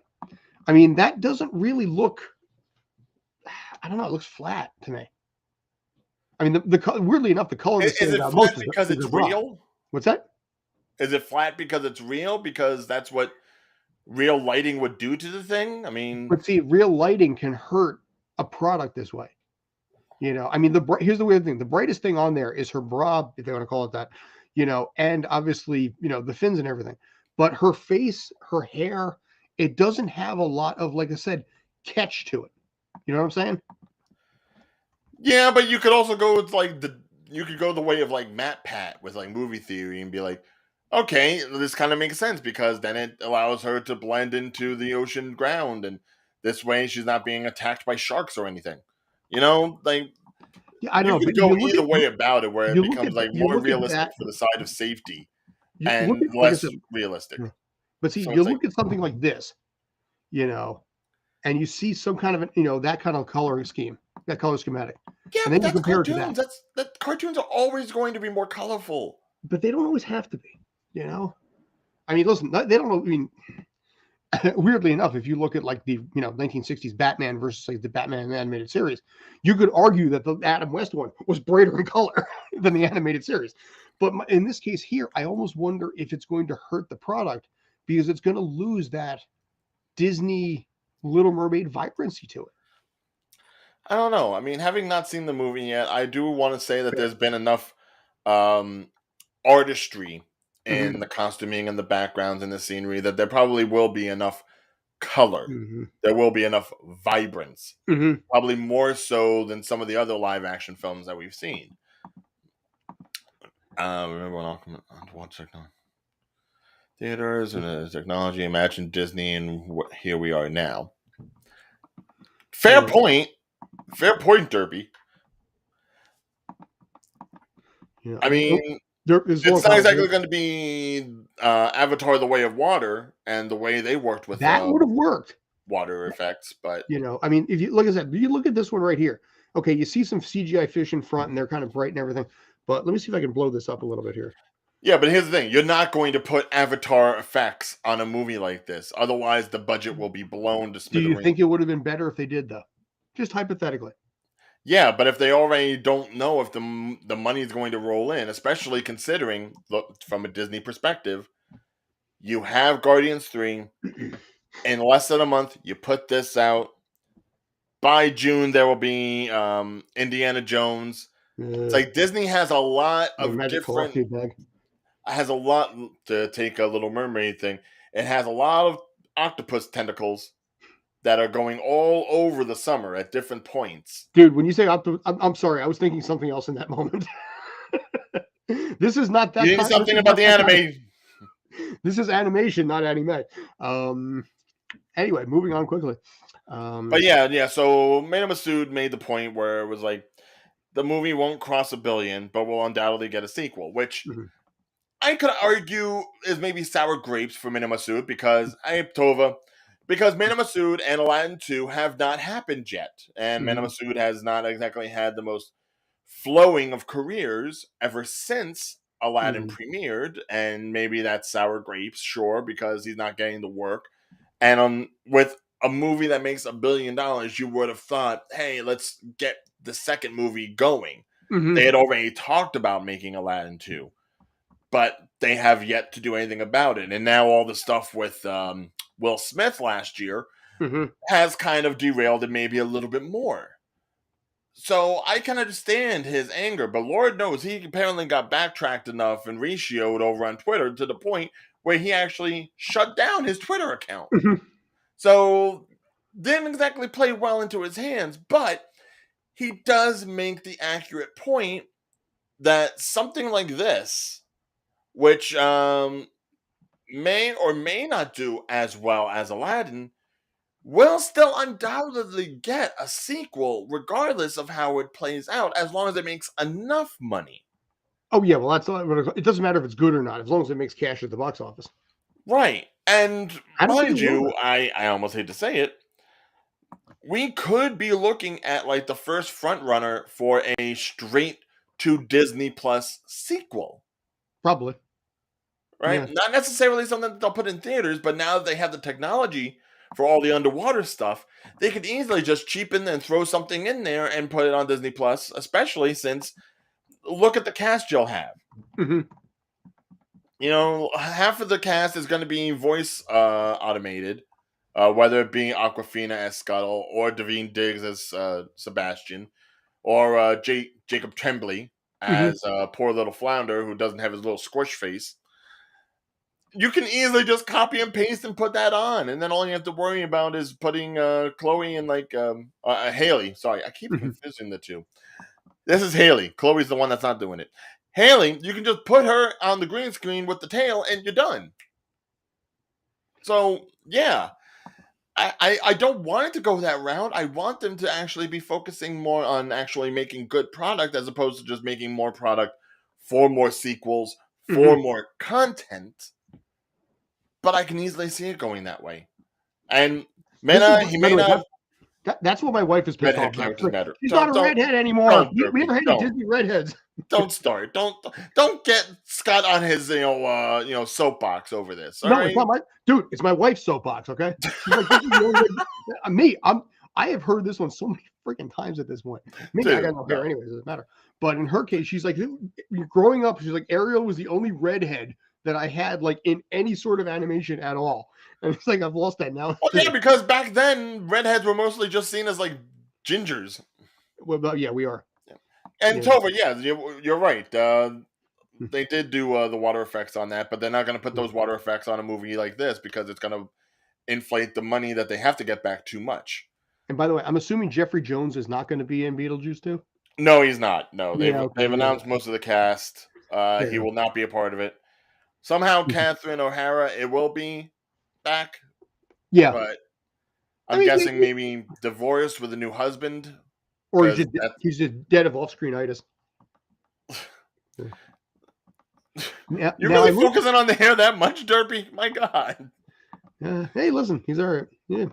I mean, that doesn't really look. I don't know. It looks flat to me. I mean, weirdly enough, the color that Is stands it out flat most because is it's her bra. real? What's that? Is it flat because it's real? Because that's what real lighting would do to the thing? I mean, But see, real lighting can hurt a product this way. I mean, here's the weird thing: the brightest thing on there is her bra, if they want to call it that. And obviously, the fins and everything. But her face, her hair, it doesn't have a lot of, like I said, catch to it. You know what I'm saying? yeah, but you could also go with you could go the way of like Matt Pat with like movie theory and be like, okay, this kind of makes sense because then it allows her to blend into the ocean ground, and this way she's not being attacked by sharks or anything. Like Yeah, I you don't know, could but go either way about it, where it becomes like you more look at realistic that, for the side of safety you look and at, like I less said, realistic. yeah. But see, So you it's like, look at something like this, and you see some kind of that kind of coloring scheme, that color schematic, yeah, and but then you that's compare it to that. cartoons. That cartoons are always going to be more colorful. But they don't always have to be. I mean, listen, they don't. I mean, weirdly enough, if you look at like the 1960s Batman versus like the Batman animated series, you could argue that the Adam West one was brighter in color than the animated series. But in this case here, I almost wonder if it's going to hurt the product because it's going to lose that Disney Little Mermaid vibrancy to it. I don't know. I mean, having not seen the movie yet, I do want to say that Fair. there's been enough um, artistry Mm-hmm. in the costuming and the backgrounds and the scenery that there probably will be enough color. Mm-hmm. There will be enough vibrance. Mm-hmm. Probably more so than some of the other live action films that we've seen. Remember when I'll come on to watch technology? Theaters and technology. Imagine Disney, and here we are now. Fair point. Fair point, Derby. Yeah, I mean, there's it's not exactly going to be Avatar: The Way of Water and the way they worked with that would have worked. water effects, but I mean, if you, like I said, you look at this one right here. Okay, you see some CGI fish in front, and they're kind of bright and everything. But let me see if I can blow this up a little bit here. yeah, but here's the thing: you're not going to put Avatar effects on a movie like this. Otherwise, the budget will be blown to Do you smithereens. think it would have been better if they did, though? Just hypothetically. Yeah, but if they already don't know if the money is going to roll in, especially considering, look, from a Disney perspective, you have Guardians 3 in less than a month. You put this out. By June, there will be Indiana Jones. It's like Disney has a lot of different. Has a lot to take a Little Mermaid thing. It has a lot of octopus tentacles that are going all over the summer at different points. Dude, when you say I'm sorry, I was thinking something else in that moment. This is not that. You need something about the anime. This is animation, not anime. Anyway, moving on quickly. But yeah. So Mena Massoud made the point where it was like the movie won't cross $1 billion, but will undoubtedly get a sequel, which I could argue is maybe sour grapes for Mena Massoud because Mena Massoud and Aladdin 2 have not happened yet, and Mena Massoud has not exactly had the most flowing of careers ever since Aladdin premiered, and maybe that's sour grapes, sure, because he's not getting the work. And with a movie that makes $1 billion, you would have thought, hey, let's get the second movie going. They had already talked about making Aladdin 2, but they have yet to do anything about it. And now all the stuff with Will Smith last year has kind of derailed it maybe a little bit more. So I can understand his anger, but Lord knows he apparently got backtracked enough and ratioed over on Twitter to the point where he actually shut down his Twitter account. So didn't exactly play well into his hands, but he does make the accurate point that something like this, which may or may not do as well as Aladdin, will still undoubtedly get a sequel regardless of how it plays out, as long as it makes enough money. Oh yeah, well it doesn't matter if it's good or not, as long as it makes cash at the box office. Right. And I don't think mind it will, you, though. I almost hate to say it, we could be looking at like the first front runner for a straight to Disney Plus sequel. Probably. Right? Yeah. Not necessarily something that they'll put in theaters, but now that they have the technology for all the underwater stuff, they could easily just cheapen and throw something in there and put it on Disney Plus, especially since look at the cast you'll have. Mm-hmm. You know, half of the cast is going to be voice automated, whether it be Aquafina as Scuttle or Davine Diggs as Sebastian, or Jacob Tremblay Mm-hmm. as poor little Flounder who doesn't have his little squish face. You can easily just copy and paste and put that on, and then all you have to worry about is putting Chloe and Haley. Sorry, I keep Mm-hmm. confusing the two. This is Haley. Chloe's the one that's not doing it. Haley, you can just put her on the green screen with the tail, and you're done. So yeah, I don't want it to go that route. I want them to actually be focusing more on actually making good product as opposed to just making more product for more sequels, for Mm-hmm. more content. But I can easily see it going that way. And he By may the way, not. that's what my wife is pissed Redhead off about. She's characters like, matter. she's not a redhead anymore. Don't, We Derpy, never had any don't. Disney redheads. Don't start. Don't get Scott on his soapbox over this. All No, right. it's not my dude. It's my wife's soapbox. Okay, she's like, this is the only way. Me. I have heard this one so many freaking times at this point. Me, I got no hair anyways. It doesn't matter. But in her case, she's like, growing up, she's like, Ariel was the only redhead that I had like in any sort of animation at all. And it's like I've lost that now. Well, yeah, because back then redheads were mostly just seen as like gingers. Well, yeah, we are. And Yeah. Tova, yeah, you're right. They did do the water effects on that, but they're not going to put those water effects on a movie like this because it's going to inflate the money that they have to get back too much. And by the way, I'm assuming Jeffrey Jones is not going to be in Beetlejuice 2? No, he's not. No, Yeah, they've announced most of the cast. He will not be a part of it. Somehow, Catherine O'Hara, it will be back. Yeah, but I'm guessing maybe divorced with a new husband, or he's just dead of off-screenitis. You're really focusing on the hair that much, Derpy? My God. Hey, listen, he's all right. Yeah.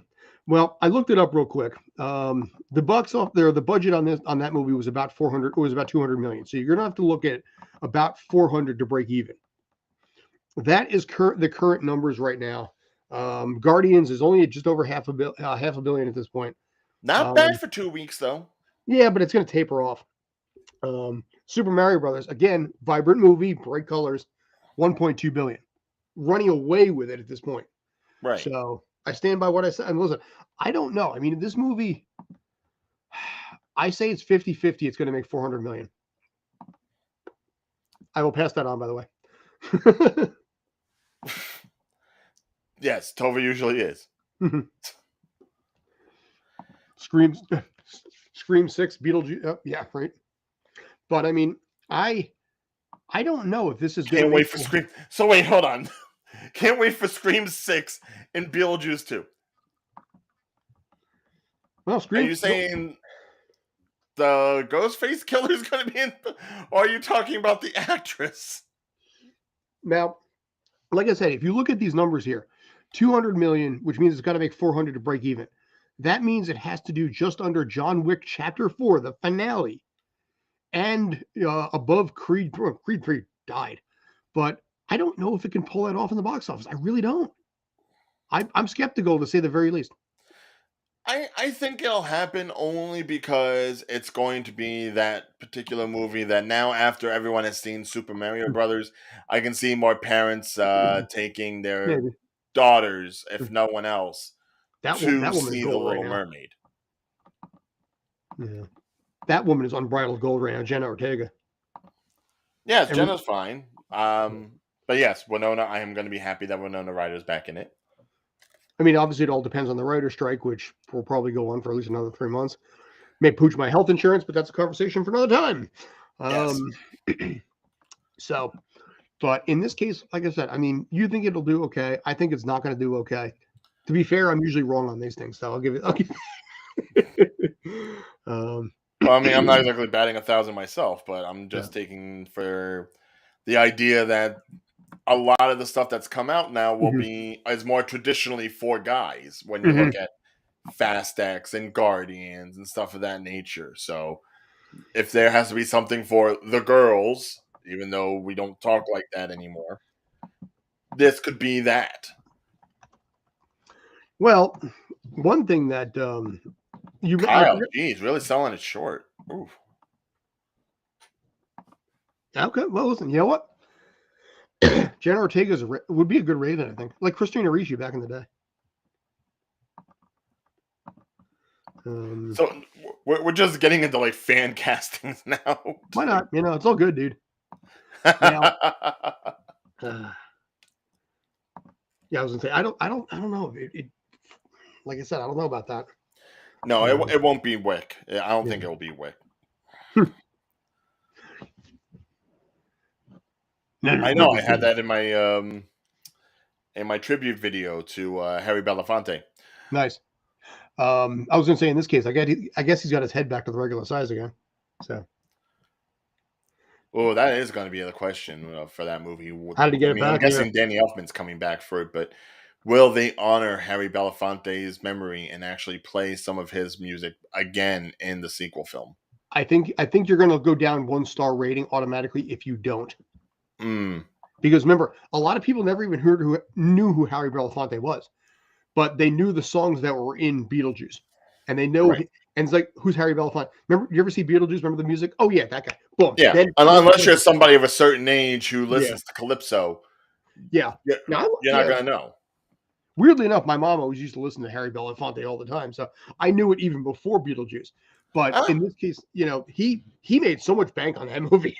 Well, I looked it up real quick. The bucks off there, the budget on that movie was about 400. It was about 200 million. So you're gonna have to look at about 400 to break even. That is the current numbers right now. Guardians is only at just over half a billion at this point. Not bad for 2 weeks, though. Yeah, but it's going to taper off. Super Mario Brothers, again, vibrant movie, bright colors, 1.2 billion, running away with it at this point. Right. So I stand by what I said. And listen, I don't know. I mean, this movie, I say it's 50-50. It's going to make 400 million. I will pass that on, by the way. Yes, Tova usually is. Scream 6, Beetlejuice. Oh, yeah, right. But I mean, I don't know if this is going to. Can't wait for Scream. So wait, hold on. Can't wait for Scream 6 and Beetlejuice 2. Well, Scream. Are you saying the Ghostface killer is going to be in? Or are you talking about the actress? Now, like I said, if you look at these numbers here, 200 million, which means it's got to make 400 to break even. That means it has to do just under John Wick Chapter 4, the finale, and above Creed. Creed 3 died, but I don't know if it can pull that off in the box office. I really don't. I'm skeptical, to say the very least. I think it'll happen only because it's going to be that particular movie that now, after everyone has seen Super Mario Brothers, I can see more parents taking their daughters, if no one else, to see The Little Mermaid. Yeah. That woman is unbridled gold right now, Jenna Ortega. Yes, Jenna's fine. But yes, Winona, I am going to be happy that Winona Ryder's back in it. I mean, obviously, it all depends on the writer's strike, which will probably go on for at least another 3 months. May pooch my health insurance, but that's a conversation for another time. Yes. So, but in this case, like I said, I mean, you think it'll do okay. I think it's not going to do okay. To be fair, I'm usually wrong on these things, so I'll give it. Well, I mean, I'm not exactly batting 1,000 myself, but I'm just taking for the idea that a lot of the stuff that's come out now will Mhm. be is more traditionally for guys when you Mhm. look at Fast X and Guardians and stuff of that nature. So if there has to be something for the girls, even though we don't talk like that anymore, this could be that. Well, one thing that I Kyle, forget. geez, really selling it short. Ooh. Okay, well, listen, you know what? Jenna Ortega would be a good Raven, I think, like Christina Ricci back in the day. So we're just getting into like fan castings now. Why not? You know, it's all good, dude. Now, yeah, I was gonna say, I don't know. Like I said, I don't know about that. No, it won't be Wick. I don't think it will be Wick. I know. I had that in my tribute video to Harry Belafonte. Nice. I was gonna say in this case, I guess he's got his head back to the regular size again. So, Oh, that is going to be the question for that movie. how did he get I it mean, I'm back? Yeah. guessing Danny Elfman's coming back for it, but will they honor Harry Belafonte's memory and actually play some of his music again in the sequel film? I think you're gonna go down 1-star rating automatically if you don't. Because remember, a lot of people never even knew who Harry Belafonte was, but they knew the songs that were in Beetlejuice, and they know. Right. And it's like, who's Harry Belafonte? Remember, you ever see Beetlejuice? Remember the music? Oh yeah, that guy. Boom. Yeah, Then unless you're somebody of a certain age who yeah, listens to Calypso, yeah. Now, you're not going to know. weirdly enough, my mom always used to listen to Harry Belafonte all the time, so I knew it even before Beetlejuice. But in this case, you know, he made so much bank on that movie.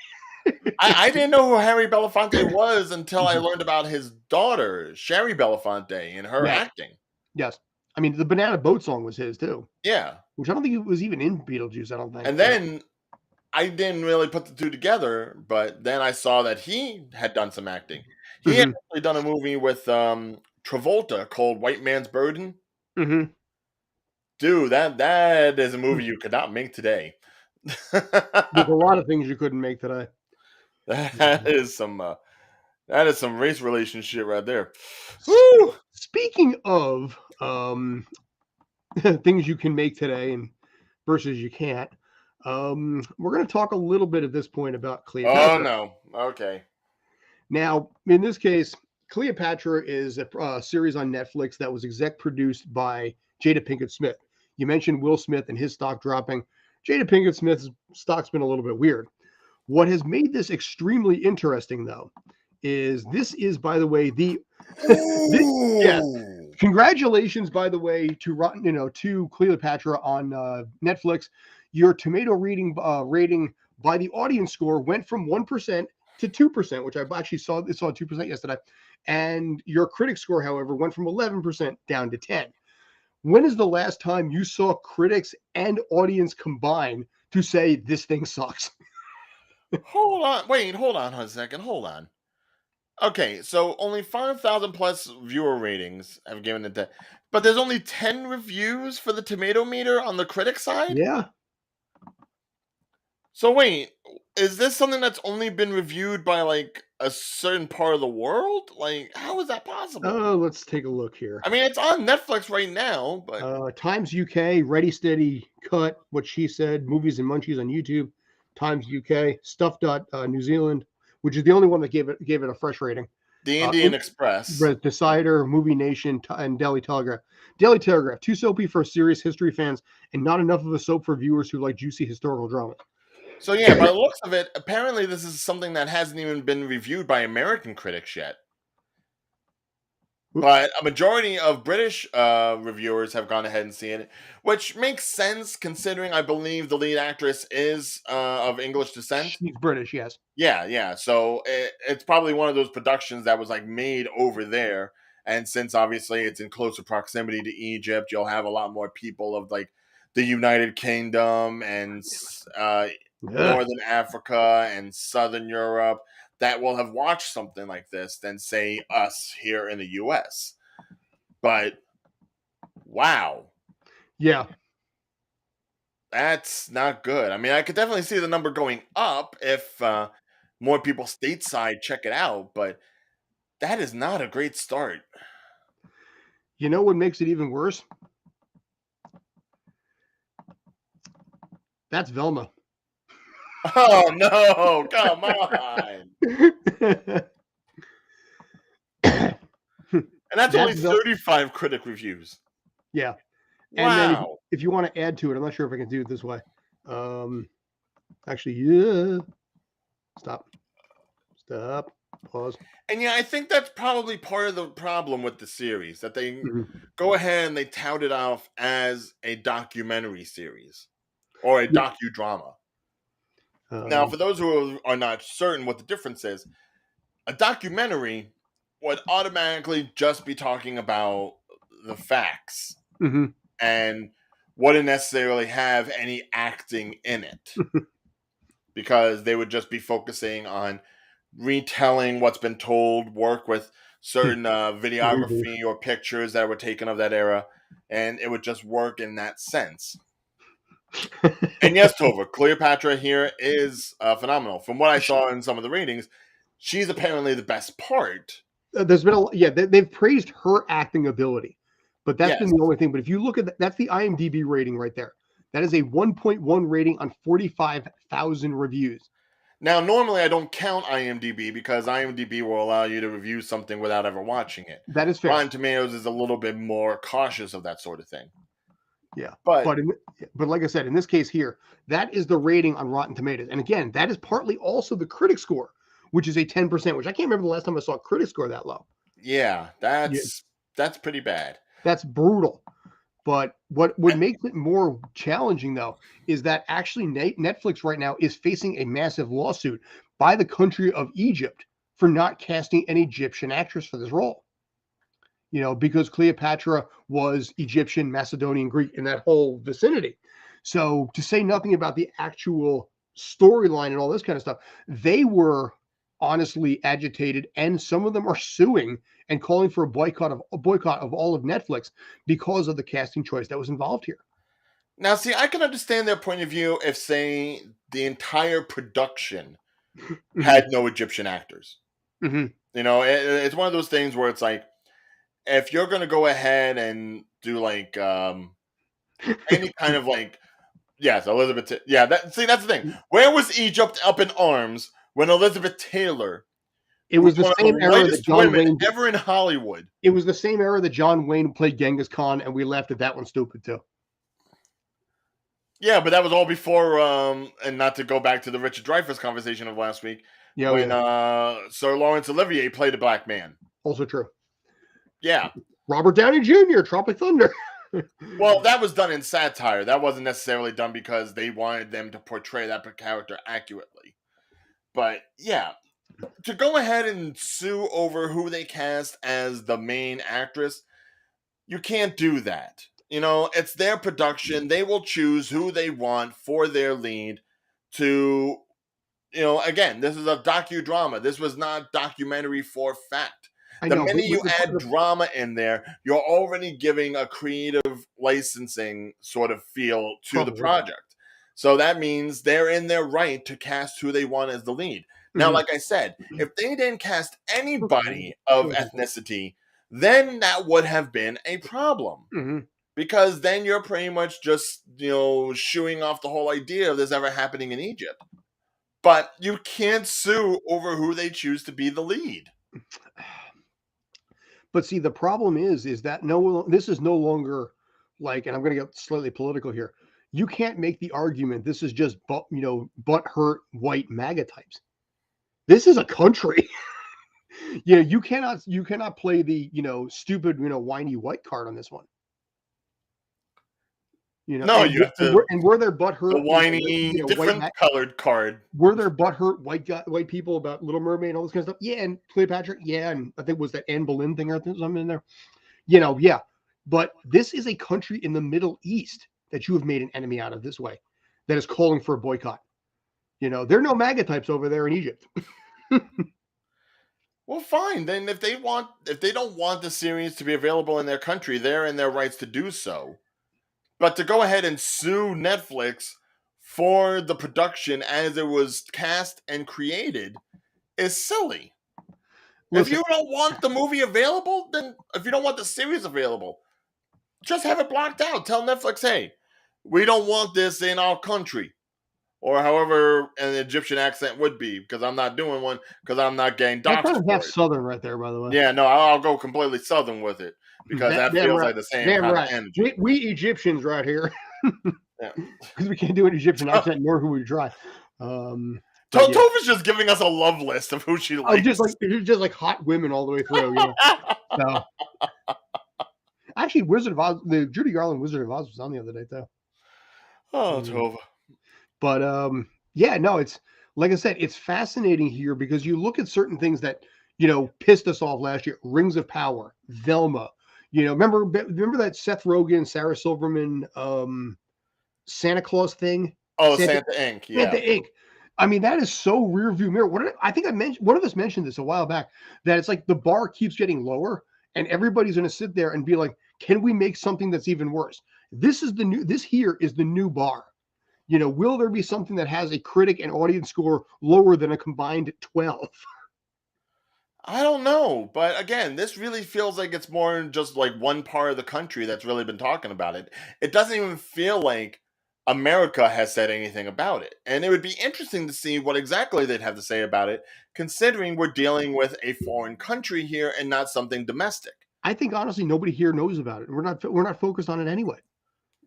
I didn't know who Harry Belafonte was until I learned about his daughter, Sherry Belafonte, and her Yeah. acting. Yes. I mean, the Banana Boat song was his too, Yeah. which I don't think it was even in Beetlejuice. I don't think. And then I didn't really put the two together, but then I saw that he had done some acting. He had actually done a movie with Travolta called White Man's Burden. Mm-hmm. Dude, that is a movie you could not make today. There's a lot of things you couldn't make today. That is some race relationship right there. Woo! Speaking of things you can make today and versus you can't, we're going to talk a little bit at this point about Cleopatra. Oh no. Okay. Now, in this case, Cleopatra is a series on Netflix that was exec produced by Jada Pinkett Smith. You mentioned Will Smith and his stock dropping. Jada Pinkett Smith's stock's been a little bit weird. What has made this extremely interesting, though, is this is, by the way, yeah. Congratulations, by the way, to Cleopatra on Netflix. Your tomato rating by the audience score went from 1% to 2%, which I actually saw 2% yesterday. And your critic score, however, went from 11% down to 10. When is the last time you saw critics and audience combine to say this thing sucks? Hold on a second. Hold on. Okay, so only 5,000 plus viewer ratings have given it that, but there's only 10 reviews for the tomato meter on the critic side? Yeah. So wait, is this something that's only been reviewed by like a certain part of the world? Like, how is that possible? Let's take a look here. I mean, it's on Netflix right now, but Times UK, Ready Steady Cut, What She Said, Movies and Munchies on YouTube, Times UK, Stuff. New Zealand, which is the only one that gave it a fresh rating. the Indian Express. Decider, Movie Nation, and Daily Telegraph. Daily Telegraph, too soapy for serious history fans, and not enough of a soap for viewers who like juicy historical drama. So yeah, by the looks of it, apparently this is something that hasn't even been reviewed by American critics yet. But a majority of British reviewers have gone ahead and seen it, which makes sense considering I believe the lead actress is of English descent. She's British, yes. Yeah. So it's probably one of those productions that was like made over there. And since obviously it's in closer proximity to Egypt, you'll have a lot more people of like the United Kingdom and Northern Africa and Southern Europe that will have watched something like this than, say, us here in the US. But wow. Yeah. That's not good. I mean, I could definitely see the number going up if more people stateside check it out, but that is not a great start. You know what makes it even worse? That's Velma. Oh no, come on. And that's only 35 critic reviews. Yeah. Wow. And then if you want to add to it, I'm not sure if I can do it this way. Actually, yeah. Stop. Pause. And yeah, I think that's probably part of the problem with the series, that they go ahead and they tout it off as a documentary series or a docudrama. Now, for those who are not certain what the difference is, a documentary would automatically just be talking about the facts and wouldn't necessarily have any acting in it because they would just be focusing on retelling what's been told, work with certain videography or pictures that were taken of that era, and it would just work in that sense. And yes, Tova, Cleopatra here is phenomenal. From what I saw in some of the ratings, she's apparently the best part. There's been they've praised her acting ability, but that's been the only thing. But if you look at that's the IMDb rating right there. That is a 1.1 rating on 45,000 reviews. Now, normally I don't count IMDb because IMDb will allow you to review something without ever watching it. That is fair. Rotten Tomatoes is a little bit more cautious of that sort of thing. Yeah, but like I said, in this case here, that is the rating on Rotten Tomatoes. And again, that is partly also the critic score, which is a 10%, which I can't remember the last time I saw a critic score that low. Yeah, that's pretty bad. That's brutal. But what makes it more challenging, though, is that actually Netflix right now is facing a massive lawsuit by the country of Egypt for not casting an Egyptian actress for this role. You know, because Cleopatra was Egyptian, Macedonian, Greek, in that whole vicinity. So to say nothing about the actual storyline and all this kind of stuff, they were honestly agitated, and some of them are suing and calling for a boycott of all of Netflix because of the casting choice that was involved here. Now, see, I can understand their point of view if, say, the entire production had no Egyptian actors. You know, it's one of those things where it's like, if you're going to go ahead and do like any kind of like, yes, Elizabeth, that's the thing. Where was Egypt up in arms when Elizabeth Taylor? It was the same era that John Wayne ever in Hollywood. It was the same era that John Wayne played Genghis Khan, and we laughed at that one stupid too. Yeah, but that was all before, and not to go back to the Richard Dreyfuss conversation of last week, when Sir Laurence Olivier played a black man. Also true. Yeah. Robert Downey Jr., Tropic Thunder. Well, that was done in satire. That wasn't necessarily done because they wanted them to portray that character accurately. But yeah, to go ahead and sue over who they cast as the main actress, you can't do that. You know, it's their production. They will choose who they want for their lead to, you know, again, this is a docudrama. This was not documentary for fact. The minute you add drama in there, you're already giving a creative licensing sort of feel to the project. So that means they're in their right to cast who they want as the lead. Now, like I said, if they didn't cast anybody of ethnicity, then that would have been a problem. Because then you're pretty much just, you know, shooing off the whole idea of this ever happening in Egypt. But you can't sue over who they choose to be the lead. But see, the problem is that this is no longer like, and I'm going to get slightly political here. You can't make the argument this is just butthurt white MAGA types. This is a country. You cannot play the stupid whiny white card on this one. No, you have to. And were there butthurt, the whiny, different colored card? Were there butthurt white people about Little Mermaid and all this kind of stuff? Yeah, and Cleopatra. Yeah, and I think was that Anne Boleyn thing or something in there. Yeah. But this is a country in the Middle East. that you have made an enemy out of this way, that is calling for a boycott. There are no MAGA types over there in Egypt. Well, fine. Then if they don't want the series to be available in their country, they're in their rights to do so. But to go ahead and sue Netflix for the production as it was cast and created is silly. If you don't want the movie available, then if you don't want the series available, just have it blocked out. Tell Netflix, hey, we don't want this in our country. Or however an Egyptian accent would be, because I'm not doing one, because I'm not getting doxxed. That's half Southern right there, by the way. Yeah, no, I'll go completely Southern with it, because that feels like the same kind of energy. We Egyptians right here. Because we can't do an Egyptian accent, nor who we try. Tova's just giving us a love list of who she likes. Just like hot women all the way through. So. Actually, Wizard of Oz, the Judy Garland Wizard of Oz was on the other day, though. Oh, Tova. But no, it's like I said, it's fascinating here because you look at certain things that pissed us off last year. Rings of Power, Velma. Remember that Seth Rogen, Sarah Silverman, Santa Claus thing? Oh, Santa Inc. Yeah, Santa Inc. I mean, that is so rear view mirror. I think one of us mentioned this a while back, that it's like the bar keeps getting lower, and everybody's going to sit there and be like, "Can we make something that's even worse?" This here is the new bar. Will there be something that has a critic and audience score lower than a combined 12? I don't know. But again, this really feels like it's more just like one part of the country that's really been talking about it. It doesn't even feel like America has said anything about it. And it would be interesting to see what exactly they'd have to say about it, considering we're dealing with a foreign country here and not something domestic. I think, honestly, nobody here knows about it. We're not focused on it anyway.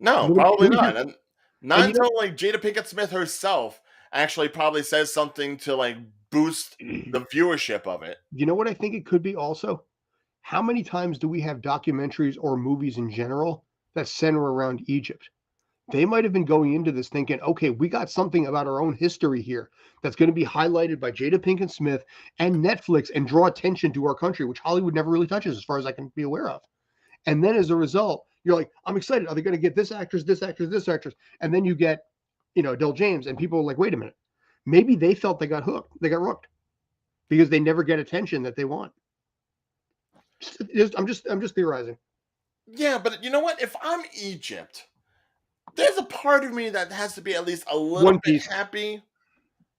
No, probably not. Not until like Jada Pinkett Smith herself actually probably says something to like boost the viewership of it. You know what I think it could be also? How many times do we have documentaries or movies in general that center around Egypt? They might have been going into this thinking, okay, we got something about our own history here that's going to be highlighted by Jada Pinkett Smith and Netflix and draw attention to our country, which Hollywood never really touches as far as I can be aware of. And then as a result, you're like, I'm excited. Are they going to get this actress, this actress, this actress? And then you get, Del James, and people are like, wait a minute. Maybe they felt they got hooked. They got rooked because they never get attention that they want. I'm just theorizing. Yeah, but you know what? If I'm Egypt, there's a part of me that has to be at least a little bit happy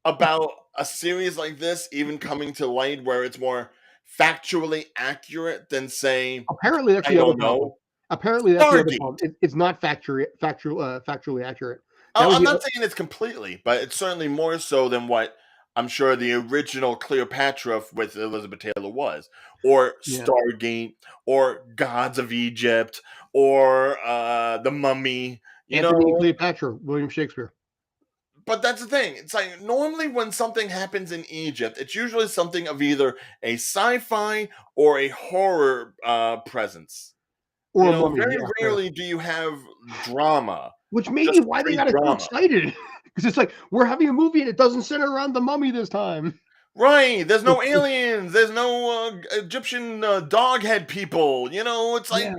about a series like this even coming to light where it's more factually accurate than, say, apparently that's the other problem. Apparently that's the other problem. It's not factually accurate. I'm not saying it's completely, but it's certainly more so than what I'm sure the original Cleopatra with Elizabeth Taylor was, or Stargate, or Gods of Egypt, or The Mummy. Anthony Cleopatra, William Shakespeare. But that's the thing. It's like normally when something happens in Egypt, it's usually something of either a sci-fi or a horror presence. Or very rarely do you have drama. Which may be why they got so excited. Because it's like, we're having a movie and it doesn't center around the mummy this time. Right. There's no aliens. There's no Egyptian dog head people. It's like,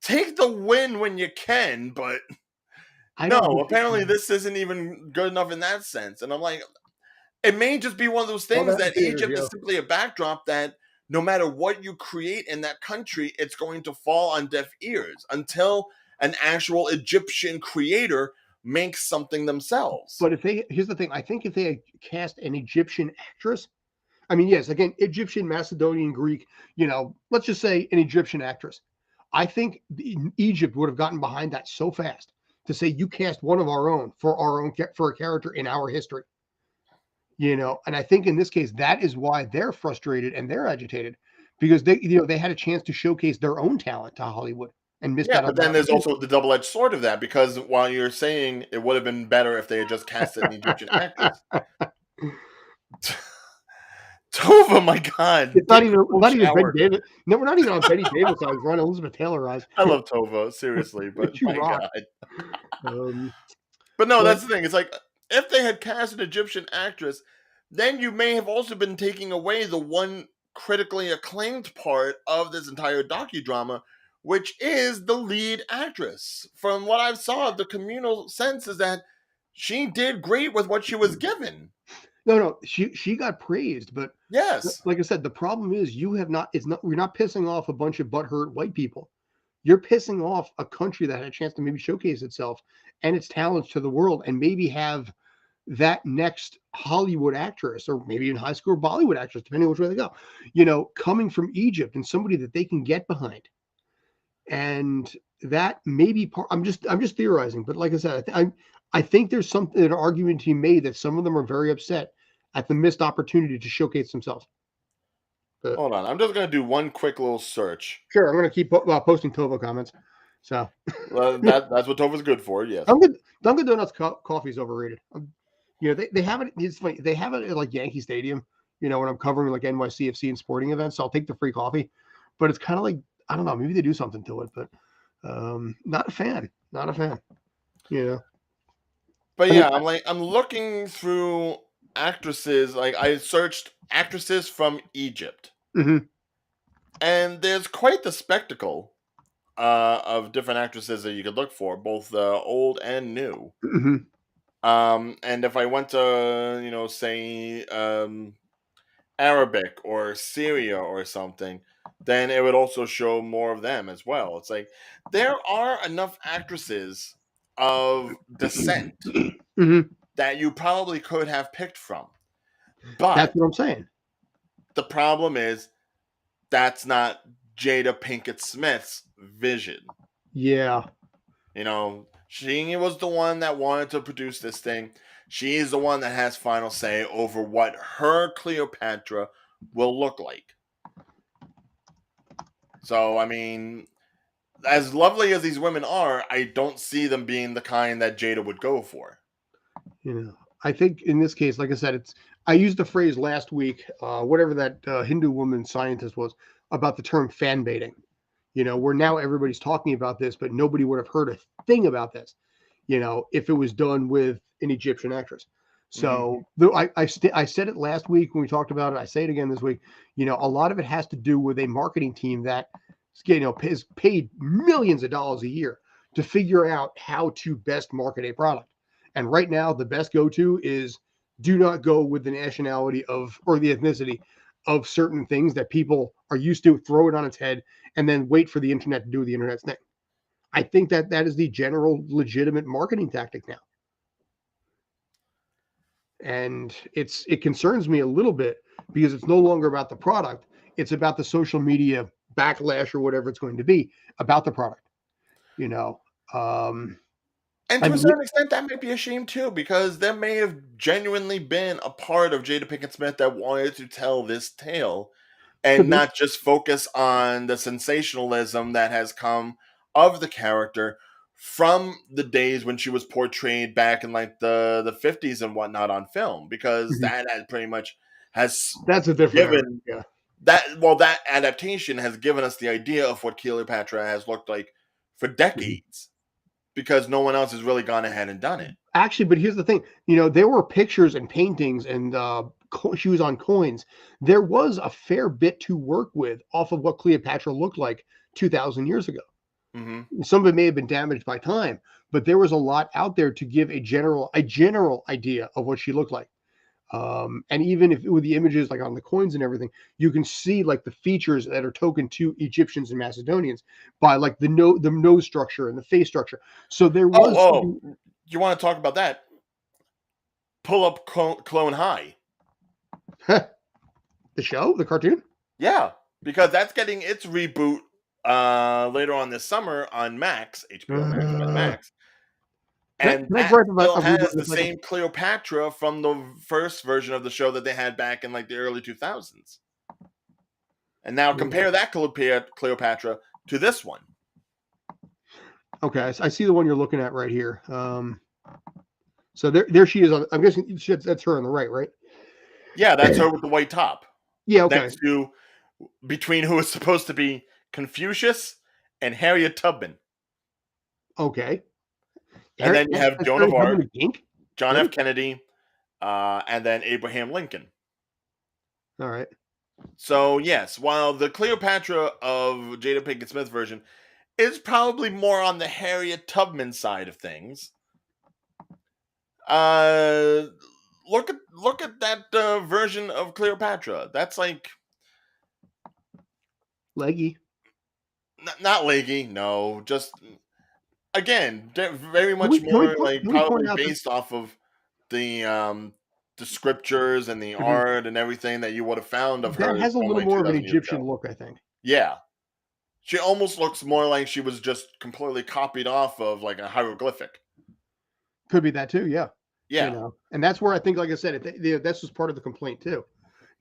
take the win when you can, but apparently this isn't even good enough in that sense. And I'm like, it may just be one of those things that Egypt is simply a backdrop that no matter what you create in that country, it's going to fall on deaf ears until an actual Egyptian creator makes something themselves. But here's the thing, I think if they had cast an Egyptian actress, I mean, yes, again, Egyptian, Macedonian, Greek, let's just say an Egyptian actress. I think Egypt would have gotten behind that so fast to say, you cast one of our own for a character in our history. And I think in this case, that is why they're frustrated and they're agitated, because they had a chance to showcase their own talent to Hollywood and missed out. But then there's also the double-edged sword of that, because while you're saying it would have been better if they had just casted an Egyptian actress, Tova, my God, it's not even Betty Davis. No, we're not even on Betty Davis eyes. We're on Elizabeth Taylor eyes. I love Tova, seriously, but my God. But no, that's the thing. It's like, if they had cast an Egyptian actress, then you may have also been taking away the one critically acclaimed part of this entire docudrama, which is the lead actress. From what I saw, the communal sense is that she did great with what she was given. No, she got praised, but Yes. like I said, the problem is you have not. It's not. We're not pissing off a bunch of butthurt white people. You're pissing off a country that had a chance to maybe showcase itself and its talents to the world, and maybe have that next Hollywood actress, or maybe in high school Bollywood actress, depending on which way they go, coming from Egypt and somebody that they can get behind. And that may be part. I'm just theorizing, but like I said, I think there's something an argument to be made that some of them are very upset at the missed opportunity to showcase themselves. But Hold on. I'm just going to do one quick little search. sure, I'm going to keep posting Tova comments. So That's what Tova's good for, yes. Dunkin' Donuts coffee is overrated. They have it. It's funny. They have it at like Yankee Stadium. When I'm covering like NYCFC and sporting events, so I'll take the free coffee. But it's kind of like, I don't know. Maybe they do something to it, but not a fan. Not a fan. But yeah, I'm looking through actresses. Like I searched actresses from Egypt, Mm-hmm. and there's quite the spectacle of different actresses that you could look for, both old and new. Mm-hmm. And if I went to say Arabic or Syria or something, then it would also show more of them as well. It's like there are enough actresses of descent Mm-hmm. that you probably could have picked from. But That's what I'm saying. the problem is that's not Jada Pinkett Smith's vision. Yeah. She was the one that wanted to produce this thing. She is the one that has final say over what her Cleopatra will look like. So, I mean, as lovely as these women are, I don't see them being the kind that Jada would go for. I think in this case, like I said, I used the phrase last week, whatever that Hindu woman scientist was, about the term fan baiting. Where now everybody's talking about this, but nobody would have heard a thing about this, if it was done with an Egyptian actress. So I said it last week when we talked about it. I say it again this week. A lot of it has to do with a marketing team that is paid millions of dollars a year to figure out how to best market a product. And right now, the best go-to is do not go with the nationality or the ethnicity of certain things that people are used to, throw it on its head, and then wait for the internet to do the internet's thing. I think that is the general legitimate marketing tactic now. And it concerns me a little bit because it's no longer about the product. It's about the social media backlash or whatever it's going to be about the product. And to a certain extent, that might be a shame too, because there may have genuinely been a part of Jada Pinkett Smith that wanted to tell this tale and not just focus on the sensationalism that has come of the character from the days when she was portrayed back in like the 50s and whatnot on film, because that had pretty much that's a different that adaptation has given us the idea of what Cleopatra has looked like for decades. Because no one else has really gone ahead and done it. Actually, but here's the thing. There were pictures and paintings and she was on coins. There was a fair bit to work with off of what Cleopatra looked like 2,000 years ago. Mm-hmm. Some of it may have been damaged by time, but there was a lot out there to give a general idea of what she looked like. And even if with the images like on the coins and everything, you can see like the features that are token to Egyptians and Macedonians by like the nose structure and the face structure. So there was. You want to talk about that? Pull up Clone High. The show, the cartoon. Yeah, because that's getting its reboot later on this summer on Max, HBO Max, on Max. And that still has the same Cleopatra from the first version of the show that they had back in like the early 2000s. And now compare that Cleopatra to this one. Okay, I see the one you're looking at right here. So there she is. I'm guessing that's her on the right? Yeah, that's her with the white top. Yeah, okay. Next to between who is supposed to be Confucius and Harriet Tubman. Okay. And then you have Joan of Arc, John F. Kennedy, and then Abraham Lincoln. All right. So, yes, while the Cleopatra of Jada Pinkett Smith version is probably more on the Harriet Tubman side of things. Look at that version of Cleopatra. That's like Leggy. not leggy. No, just again, very Can much we can we more point like can we point probably out that based off of the scriptures and the Mhm. art and everything that you would have found of that her has a from little like more of an 2,000 years Egyptian ago. look, I think. Yeah, she almost looks more like she was just completely copied off of like a hieroglyphic. Could be that too, yeah. Yeah. And that's where I think, like I said, that's just part of the complaint too.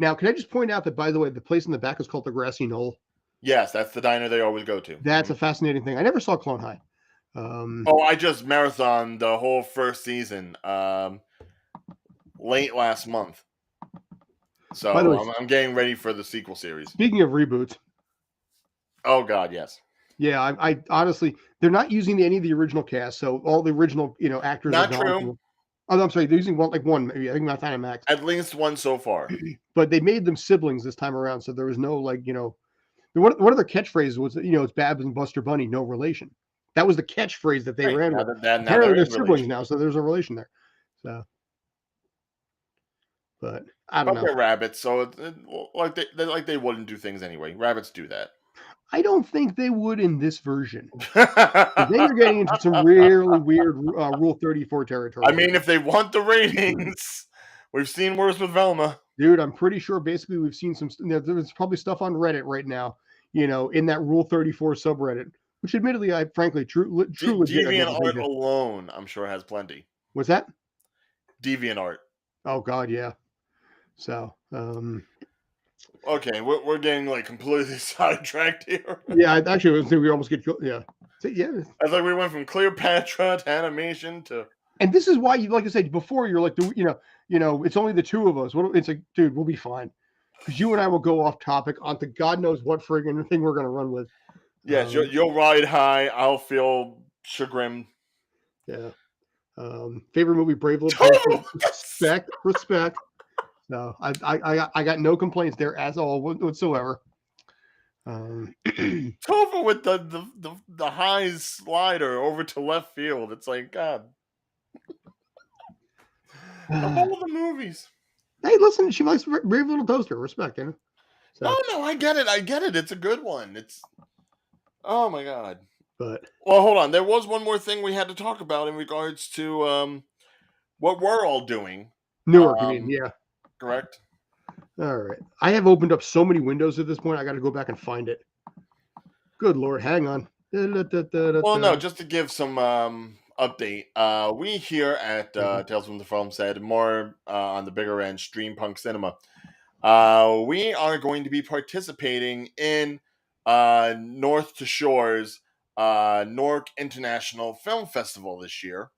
Now, can I just point out that, by the way, the place in the back is called the Grassy Knoll. Yes, that's the diner they always go to. That's a fascinating thing. I never saw Clone High. Oh, I just marathon the whole first season late last month. So By the way, I'm getting ready for the sequel series. speaking of reboots, Oh God, yes. yeah, I honestly, they're not using any of the original cast, so all the original, actors are Not gone. true. Oh, I'm sorry, they're using one, maybe I think Matt and Max, At least one so far. but they made them siblings this time around, so there was no one of their catchphrases was, it's Babs and Buster Bunny, no relation. That was the catchphrase that they Right, ran now with. that now Apparently, they're they're in siblings relation. now, so there's a relation there. So, but I don't But know. they're rabbits, so like they wouldn't do things anyway. Rabbits do that. I don't think they would in this version. Then you're getting into some really weird Rule 34 territory. I mean, if they want the ratings, we've seen worse with Velma. Dude, I'm pretty sure basically we've seen there's probably stuff on Reddit right now, in that Rule 34 subreddit, which admittedly, I frankly, true legit. DeviantArt alone, I'm sure, has plenty. What's that? DeviantArt. Oh, God, yeah. So, okay, we're getting like completely sidetracked here. Yeah, actually, we almost get, yeah. So, yeah. I thought we went from Cleopatra to animation to. And this is why like I said before, you're like, it's only the two of us. It's like, dude, we'll be fine. Because you and I will go off topic onto God knows what friggin' thing we're going to run with. Yes, you'll ride high. I'll feel chagrined. Yeah. Favorite movie, Brave Little Toaster. Respect. No, I got no complaints there at all whatsoever. Tova with the high slider over to left field. It's like, God. Of all the movies. Hey, listen, she likes Brave Little Toaster. Respect, So. No, I get it. It's a good one. It's, oh my God. But well, hold on. There was one more thing we had to talk about in regards to what we're all doing. Newark, you mean? Yeah. Correct. All right. I have opened up so many windows at this point. I got to go back and find it. Good Lord, hang on. Well, no, just to give some update. We here at Tales from the Film said more on the bigger end, Stream Punk Cinema. We are going to be participating in North to Shore's Newark International Film Festival this year.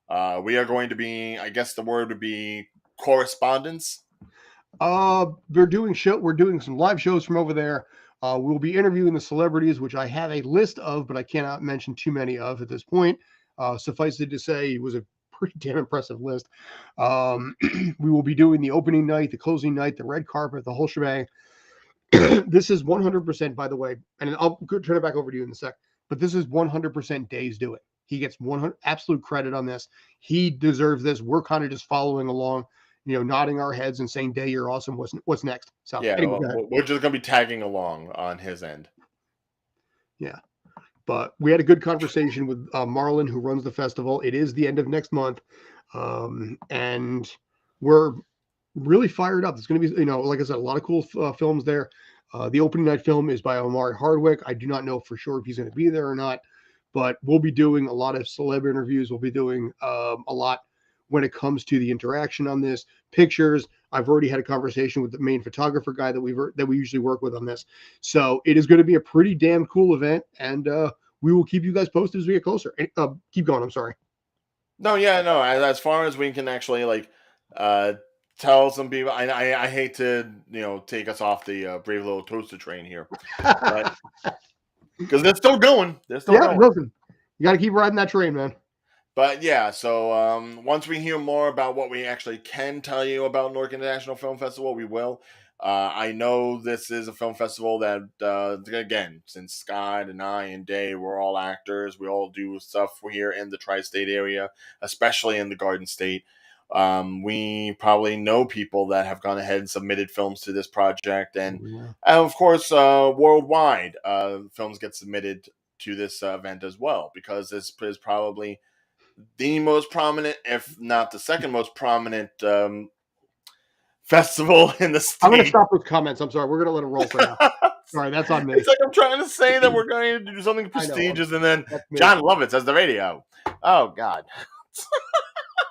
We are going to be, I guess the word would be correspondents. We're doing some live shows from over there. We'll be interviewing the celebrities, which I have a list of, but I cannot mention too many of at this point. Suffice it to say, it was a pretty damn impressive list. We will be doing the opening night, the closing night, the red carpet, the whole shebang. This is 100%, by the way, and I'll turn it back over to you in a sec, but this is 100% Day's doing. He gets 100 absolute credit on this. He deserves this. We're kind of just following along, nodding our heads and saying, Day, you're awesome. What's next? So yeah, anyway, we're just going to be tagging along on his end. Yeah. But we had a good conversation with Marlon, who runs the festival. It is the end of next month. And we're really fired up. It's going to be, like I said, a lot of cool films there. The opening night film is by Omari Hardwick. I do not know for sure if he's going to be there or not, but we'll be doing a lot of celeb interviews. We'll be doing a lot when it comes to the interaction on this, pictures. I've already had a conversation with the main photographer guy that we usually work with on this. So it is going to be a pretty damn cool event, and we will keep you guys posted as we get closer. Keep going. I'm sorry. No, yeah, no. As far as we can actually tell some people, I hate to take us off the Brave Little Toaster train here, because they're still going. They're still going. Listen, you got to keep riding that train, man. But yeah, so once we hear more about what we actually can tell you about Newark International Film Festival, we will. I know this is a film festival that, again, since Scott and I and Day, we're all actors. We all do stuff here in the tri-state area, especially in the Garden State. We probably know people that have gone ahead and submitted films to this project, and Oh, yeah. of course, worldwide, films get submitted to this event as well, because this is probably the most prominent, if not the second most prominent, festival in the I'm going to state. stop with comments. I'm sorry. We're going to let it roll for now. Sorry, that's on me. It's like I'm trying to say that we're going to do something I know. prestigious, and then That's me. John Lovitz has the radio. Oh God.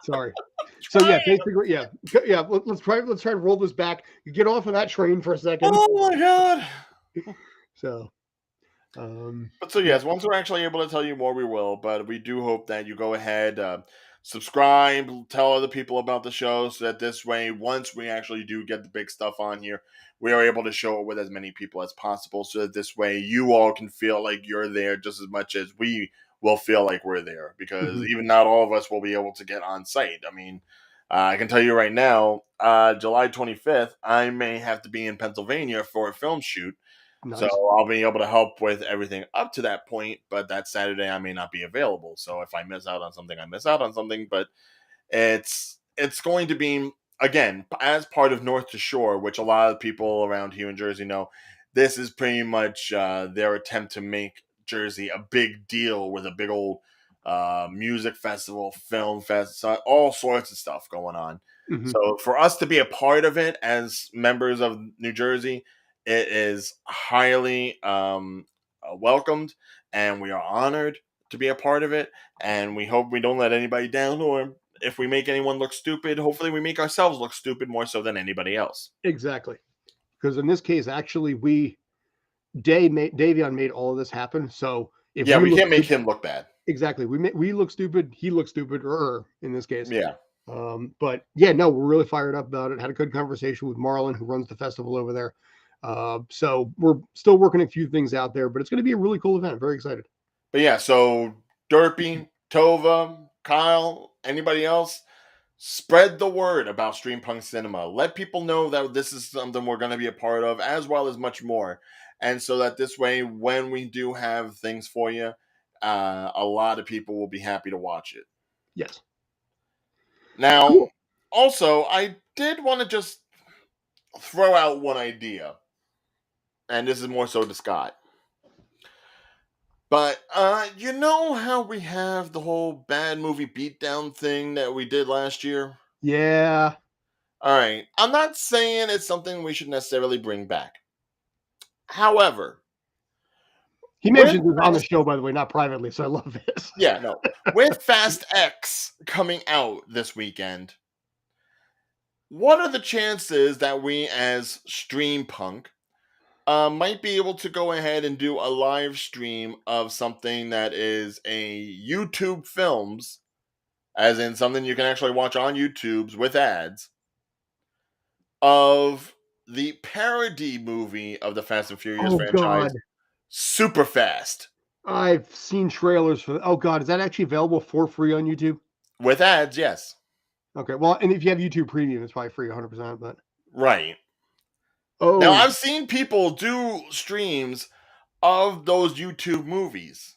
Sorry. So yeah, basically, yeah. Let's try to roll this back. You get off of that train for a second. Oh my God. So, But so yes, once we're actually able to tell you more, we will. But we do hope that you go ahead, subscribe, tell other people about the show, so that this way, once we actually do get the big stuff on here, we are able to show it with as many people as possible. So that this way, you all can feel like you're there just as much as we will feel like we're there. Because mhm. even not all of us will be able to get on site. I mean, I can tell you right now, July 25th, I may have to be in Pennsylvania for a film shoot. So Nice. I'll be able to help with everything up to that point, but that Saturday I may not be available. So if I miss out on something, I miss out on something. But it's going to be, again, as part of North to Shore, which a lot of people around here in Jersey know. This is pretty much their attempt to make Jersey a big deal with a big old music festival, film fest, all sorts of stuff going on. Mhm. So for us to be a part of it as members of New Jersey, it is highly welcomed, and we are honored to be a part of it. And we hope we don't let anybody down, or if we make anyone look stupid, hopefully we make ourselves look stupid more so than anybody else. Exactly. Because in this case, actually, Dayveonne made all of this happen. So if Yeah, we we look can't make stupid, him look bad. exactly, we look stupid. He looks stupid, or in this case. Yeah. But yeah, no, we're really fired up about it. Had a good conversation with Marlon, who runs the festival over there. So we're still working a few things out there, but it's going to be a really cool event. Very excited. But yeah, so Derpy, Tova, Kyle, anybody else, spread the word about Streampunk Cinema. Let people know that this is something we're going to be a part of, as well as much more. And so that this way, when we do have things for you, a lot of people will be happy to watch it. Yes. Now, Cool. also, I did want to just throw out one idea, and this is more so to Scott. But you know how we have the whole bad movie beatdown thing that we did last year? Yeah. All right. I'm not saying it's something we should necessarily bring back. However, He with mentioned this on the Fast, show, by the way, not privately. So I love this. yeah, no, with Fast X coming out this weekend, what are the chances that we as Streampunk might be able to go ahead and do a live stream of something that is a YouTube films, as in something you can actually watch on YouTube's with ads, of the parody movie of the Fast and Furious Oh God, franchise, Super Fast, I've seen trailers for. Oh God, is that actually available for free on YouTube? with ads? Yes, Okay, well, and if you have YouTube Premium, it's probably free 100%. But right. Now oh, I've seen people do streams of those YouTube movies.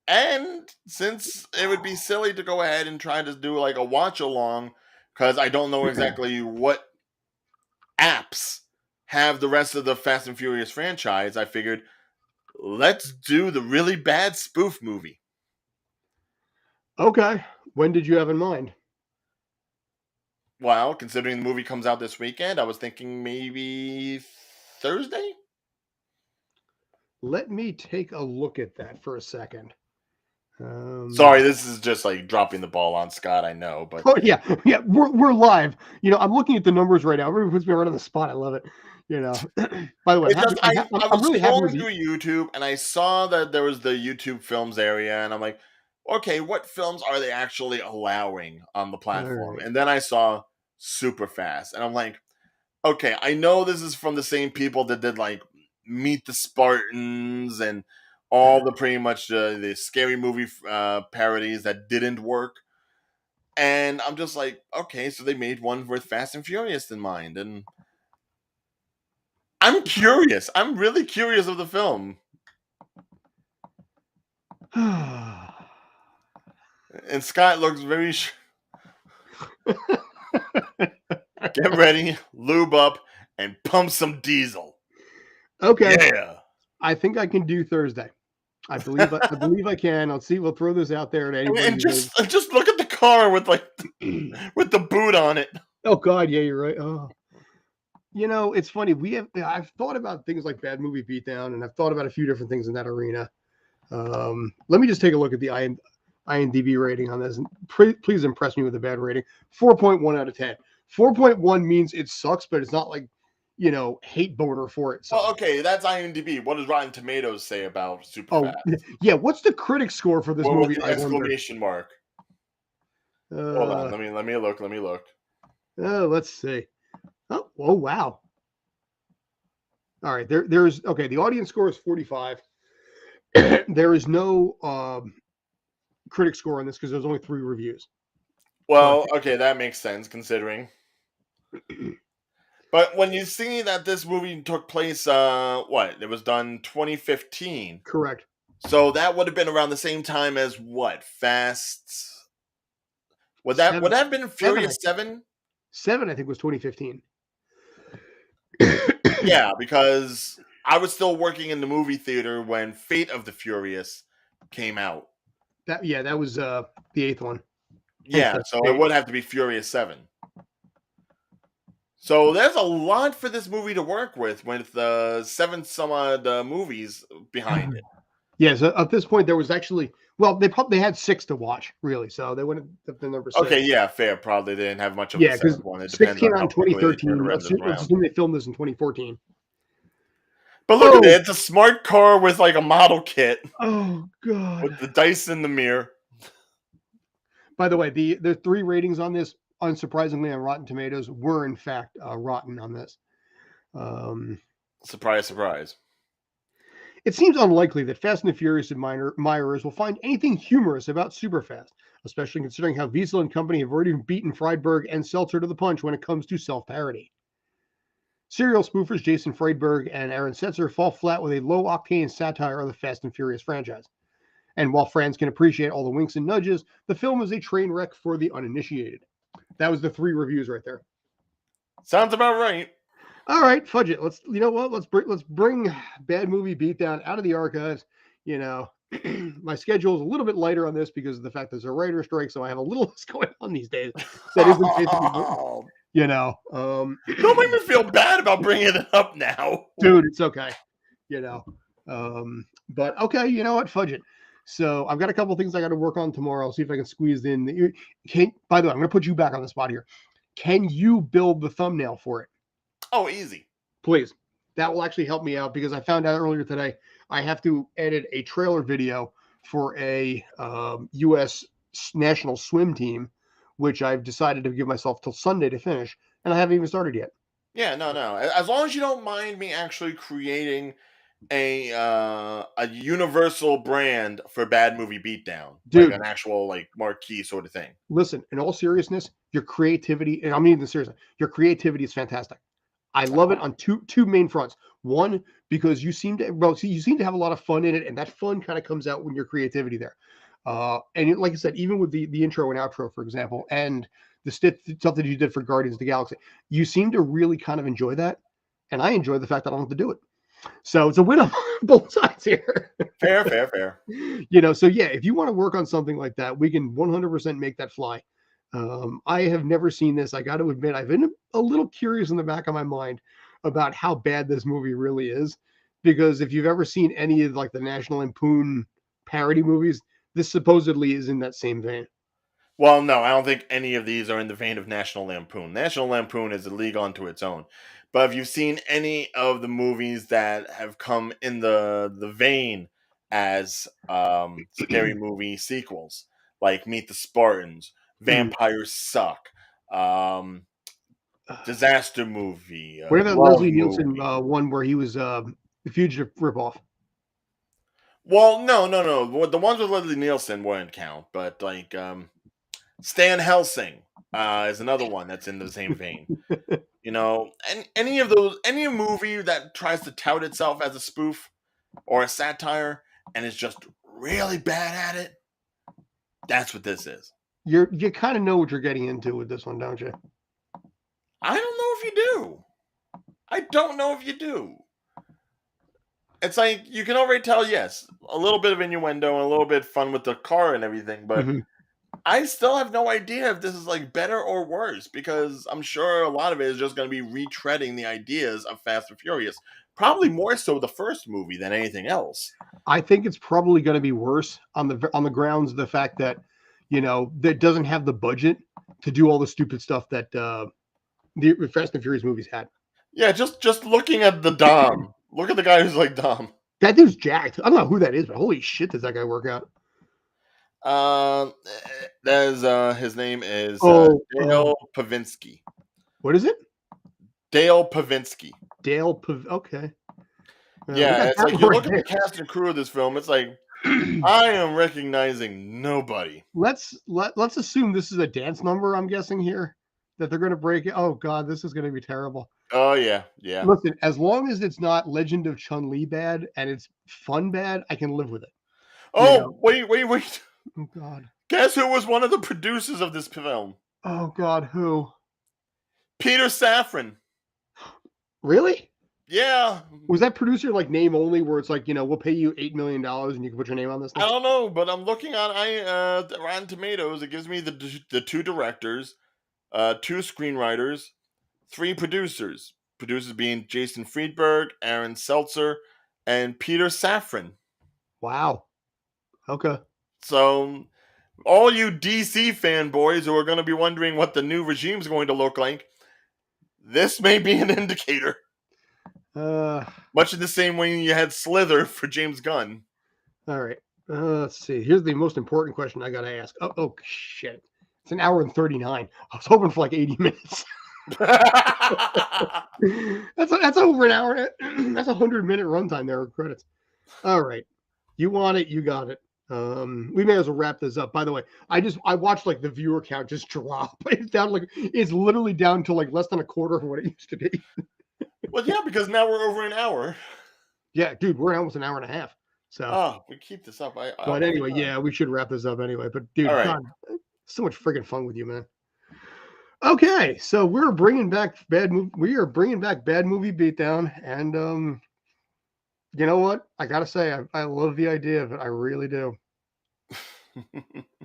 And since it would be silly to go ahead and try to do like a watch along, because I don't know exactly what apps have the rest of the Fast and Furious franchise, I figured let's do the really bad spoof movie. okay. When did you have in mind? Well, considering the movie comes out this weekend, I was thinking maybe Thursday? Let me take a look at that for a second. Sorry, this is just like dropping the ball on Scott, I know, but Oh yeah, yeah. We're live. I'm looking at the numbers right now. Everybody puts me right on the spot. I love it. By the way, it's just I I'm was really happy with scrolling you. through YouTube and I saw that there was the YouTube Films area, and I'm like, okay, what films are they actually allowing on the All platform? right. And then I saw Super Fast, and I'm like, okay, I know this is from the same people that did like Meet the Spartans and all the pretty much the scary movie parodies that didn't work. And I'm just like, okay, so they made one with Fast and Furious in mind, and I'm curious. I'm really curious of the film. And Scott looks very. Get ready, lube up, and pump some diesel. Okay. Yeah. I think I can do Thursday. I believe I can. Let's see. We'll throw this out there to anybody. And just look at the car with like with the boot on it. Oh God, yeah, you're right. Oh, it's funny. I've thought about things like Bad Movie Beatdown, and I've thought about a few different things in that arena. Let me just take a look at the IMDb rating on this, and please impress me with a bad rating. 4.1 out of 10. 4.1 means it sucks, but it's not like hate boner for it. Well, okay, that's IMDb. What does Rotten Tomatoes say about Superfast? Yeah. What's the critic score for this movie? With the exclamation mark. Hold on. Let me look. Let's see. Oh wow. All right. There's okay. The audience score is 45. There is no critic score on this because there's only 3 reviews. Well, okay, that makes sense considering. But when you see that this movie took place, it was done 2015. Correct. So that would have been around the same time as what? Fast. Would that have been Furious 7? 7, I think, was 2015. Yeah, because I was still working in the movie theater when Fate of the Furious came out. That was the 8th one. Yeah, so it would have to be Furious 7. So there's a lot for this movie to work with 7 some odd movies behind it. Yeah, so at this point there was actually they had 6 to watch, really, so they went up to number 6. Okay, yeah, fair. Probably they didn't have much of a 7th one. It 6 came out in 2013. Let's assume they filmed this in 2014. But look at it. It's a smart car with like a model kit. Oh, God. With the dice in the mirror. By the way, the 3 ratings on this, unsurprisingly, on Rotten Tomatoes, were in fact rotten on this. Surprise, surprise. It seems unlikely that Fast and the Furious admirers will find anything humorous about Superfast, especially considering how Wiesel and company have already beaten Friedberg and Seltzer to the punch when it comes to self-parody. Serial spoofers Jason Friedberg and Aaron Setzer fall flat with a low-octane satire of the Fast and Furious franchise. And while fans can appreciate all the winks and nudges, the film is a train wreck for the uninitiated. That was the 3 reviews right there. Sounds about right. All right, fudge it. Let's bring Bad Movie Beatdown out of the archives. My schedule is a little bit lighter on this because of the fact there's a writer's strike, so I have a little less going on these days. That isn't basically, Don't make me feel bad about bringing it up now, dude. It's okay, But okay, you know what? Fudge it. So I've got a couple things I got to work on tomorrow. I'll see if I can squeeze in. By the way, I'm going to put you back on the spot here. Can you build the thumbnail for it? Oh, easy. Please. That will actually help me out because I found out earlier today I have to edit a trailer video for a U.S. national swim team, which I've decided to give myself till Sunday to finish, and I haven't even started yet. Yeah, no. As long as you don't mind me actually creating a universal brand for Bad Movie Beatdown, dude, like an actual like marquee sort of thing. Listen, in all seriousness, your creativity, and I mean this seriously, your creativity is fantastic. I love it on two main fronts. One, because you seem to have a lot of fun in it, and that fun kind of comes out when your creativity there. And like I said, even with the intro and outro, for example, and the stuff that you did for Guardians of the Galaxy, you seem to really kind of enjoy that, and I enjoy the fact that I don't have to do it. So it's a win on both sides here. Fair. So yeah, if you want to work on something like that, we can 100% make that fly. I have never seen this. I got to admit, I've been a little curious in the back of my mind about how bad this movie really is, because if you've ever seen any of like the National Lampoon parody movies, this supposedly is in that same vein. Well, no, I don't think any of these are in the vein of National Lampoon. National Lampoon is a league unto its own. But if you've seen any of the movies that have come in the vein as scary movie sequels, like Meet the Spartans, Vampires Suck, Disaster Movie. What about Leslie Nielsen one where he was the fugitive ripoff? Well, no. The ones with Leslie Nielsen wouldn't count, but like Stan Helsing is another one that's in the same vein. You know, and any movie that tries to tout itself as a spoof or a satire and is just really bad at it, that's what this is. You kind of know what you're getting into with this one, don't you? I don't know if you do. I don't know if you do. It's like you can already tell, yes, a little bit of innuendo and a little bit fun with the car and everything, but I still have no idea if this is like better or worse because I'm sure a lot of it is just going to be retreading the ideas of Fast and Furious. Probably more so the first movie than anything else. I think it's probably going to be worse on the grounds of the fact that, you know, that doesn't have the budget to do all the stupid stuff that the Fast and Furious movies had. Yeah, just looking at the Dom. Look at the guy who's like Dom. That dude's jacked. I don't know who that is, but holy shit, does that guy work out? There's his name is Dale Pavinsky. What is it? Dale Pavinsky. Okay. Yeah, it's like you look at the cast and crew of this film. It's like I am recognizing nobody. Let's assume this is a dance number. I'm guessing here that they're going to break it. Oh God, this is going to be terrible. Oh yeah. Listen, as long as it's not Legend of Chun-Li bad and it's fun bad, I can live with it. Oh wait. Oh God. Guess who was one of the producers of this film? Oh God, who? Peter Safran. Really? Yeah. Was that producer like name only, where it's like, you know, we'll pay you $8 million and you can put your name on this thing? I don't know, but I'm looking on Rotten Tomatoes. It gives me the 2 directors, 2 screenwriters, 3 producers. Producers being Jason Friedberg, Aaron Seltzer, and Peter Safran. Wow. Okay. So, all you DC fanboys who are going to be wondering what the new regime is going to look like, this may be an indicator. Much in the same way you had Slither for James Gunn. All right. Let's see. Here's the most important question I got to ask. Oh, shit. It's an hour and 39. I was hoping for like 80 minutes. that's over an hour. That's 100-minute runtime there with credits. All right. You want it. You got it. We may as well wrap this up. By the way, I watched like the viewer count just drop. It's literally down to like less than a quarter of what it used to be. Well, yeah, because now we're over an hour. Yeah, dude, we're almost an hour and a half. So we keep this up. But anyway, yeah, we should wrap this up anyway. But dude, right. God, so much friggin' fun with you, man. Okay, so we're bringing back bad movie. We are bringing back Bad Movie Beatdown, and you know what? I gotta say, I love the idea of it. I really do.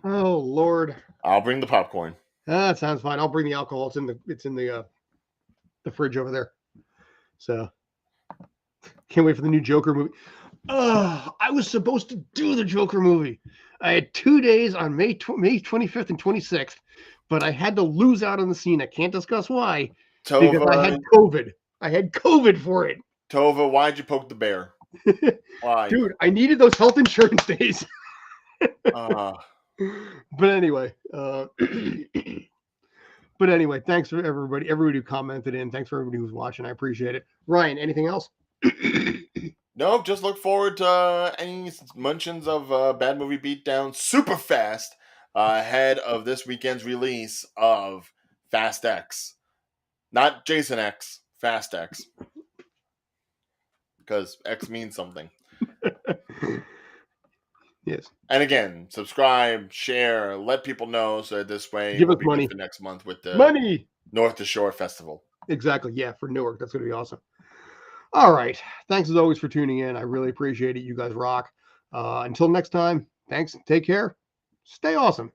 Oh Lord! I'll bring the popcorn. That sounds fine. I'll bring the alcohol. It's in the fridge over there. So can't wait for the new Joker movie. I was supposed to do the Joker movie. I had 2 days on May 25th and 26th, but I had to lose out on the scene. I can't discuss why. Tova, because I had COVID. I had COVID for it. Tova, why'd you poke the bear? Why? Dude, I needed those health insurance days. But anyway, thanks for everybody who commented in. Thanks for everybody who's watching. I appreciate it. Ryan, anything else? Nope, just look forward to any mentions of Bad Movie Beatdown super fast ahead of this weekend's release of Fast X. Not Jason X, Fast X. Because X means something. Yes. And again, subscribe, share, let people know so that this way give us money for next month with the money North to Shore Festival. Exactly. Yeah, for Newark. That's going to be awesome. All right. Thanks as always for tuning in. I really appreciate it. You guys rock. Until next time, thanks. Take care. Stay awesome.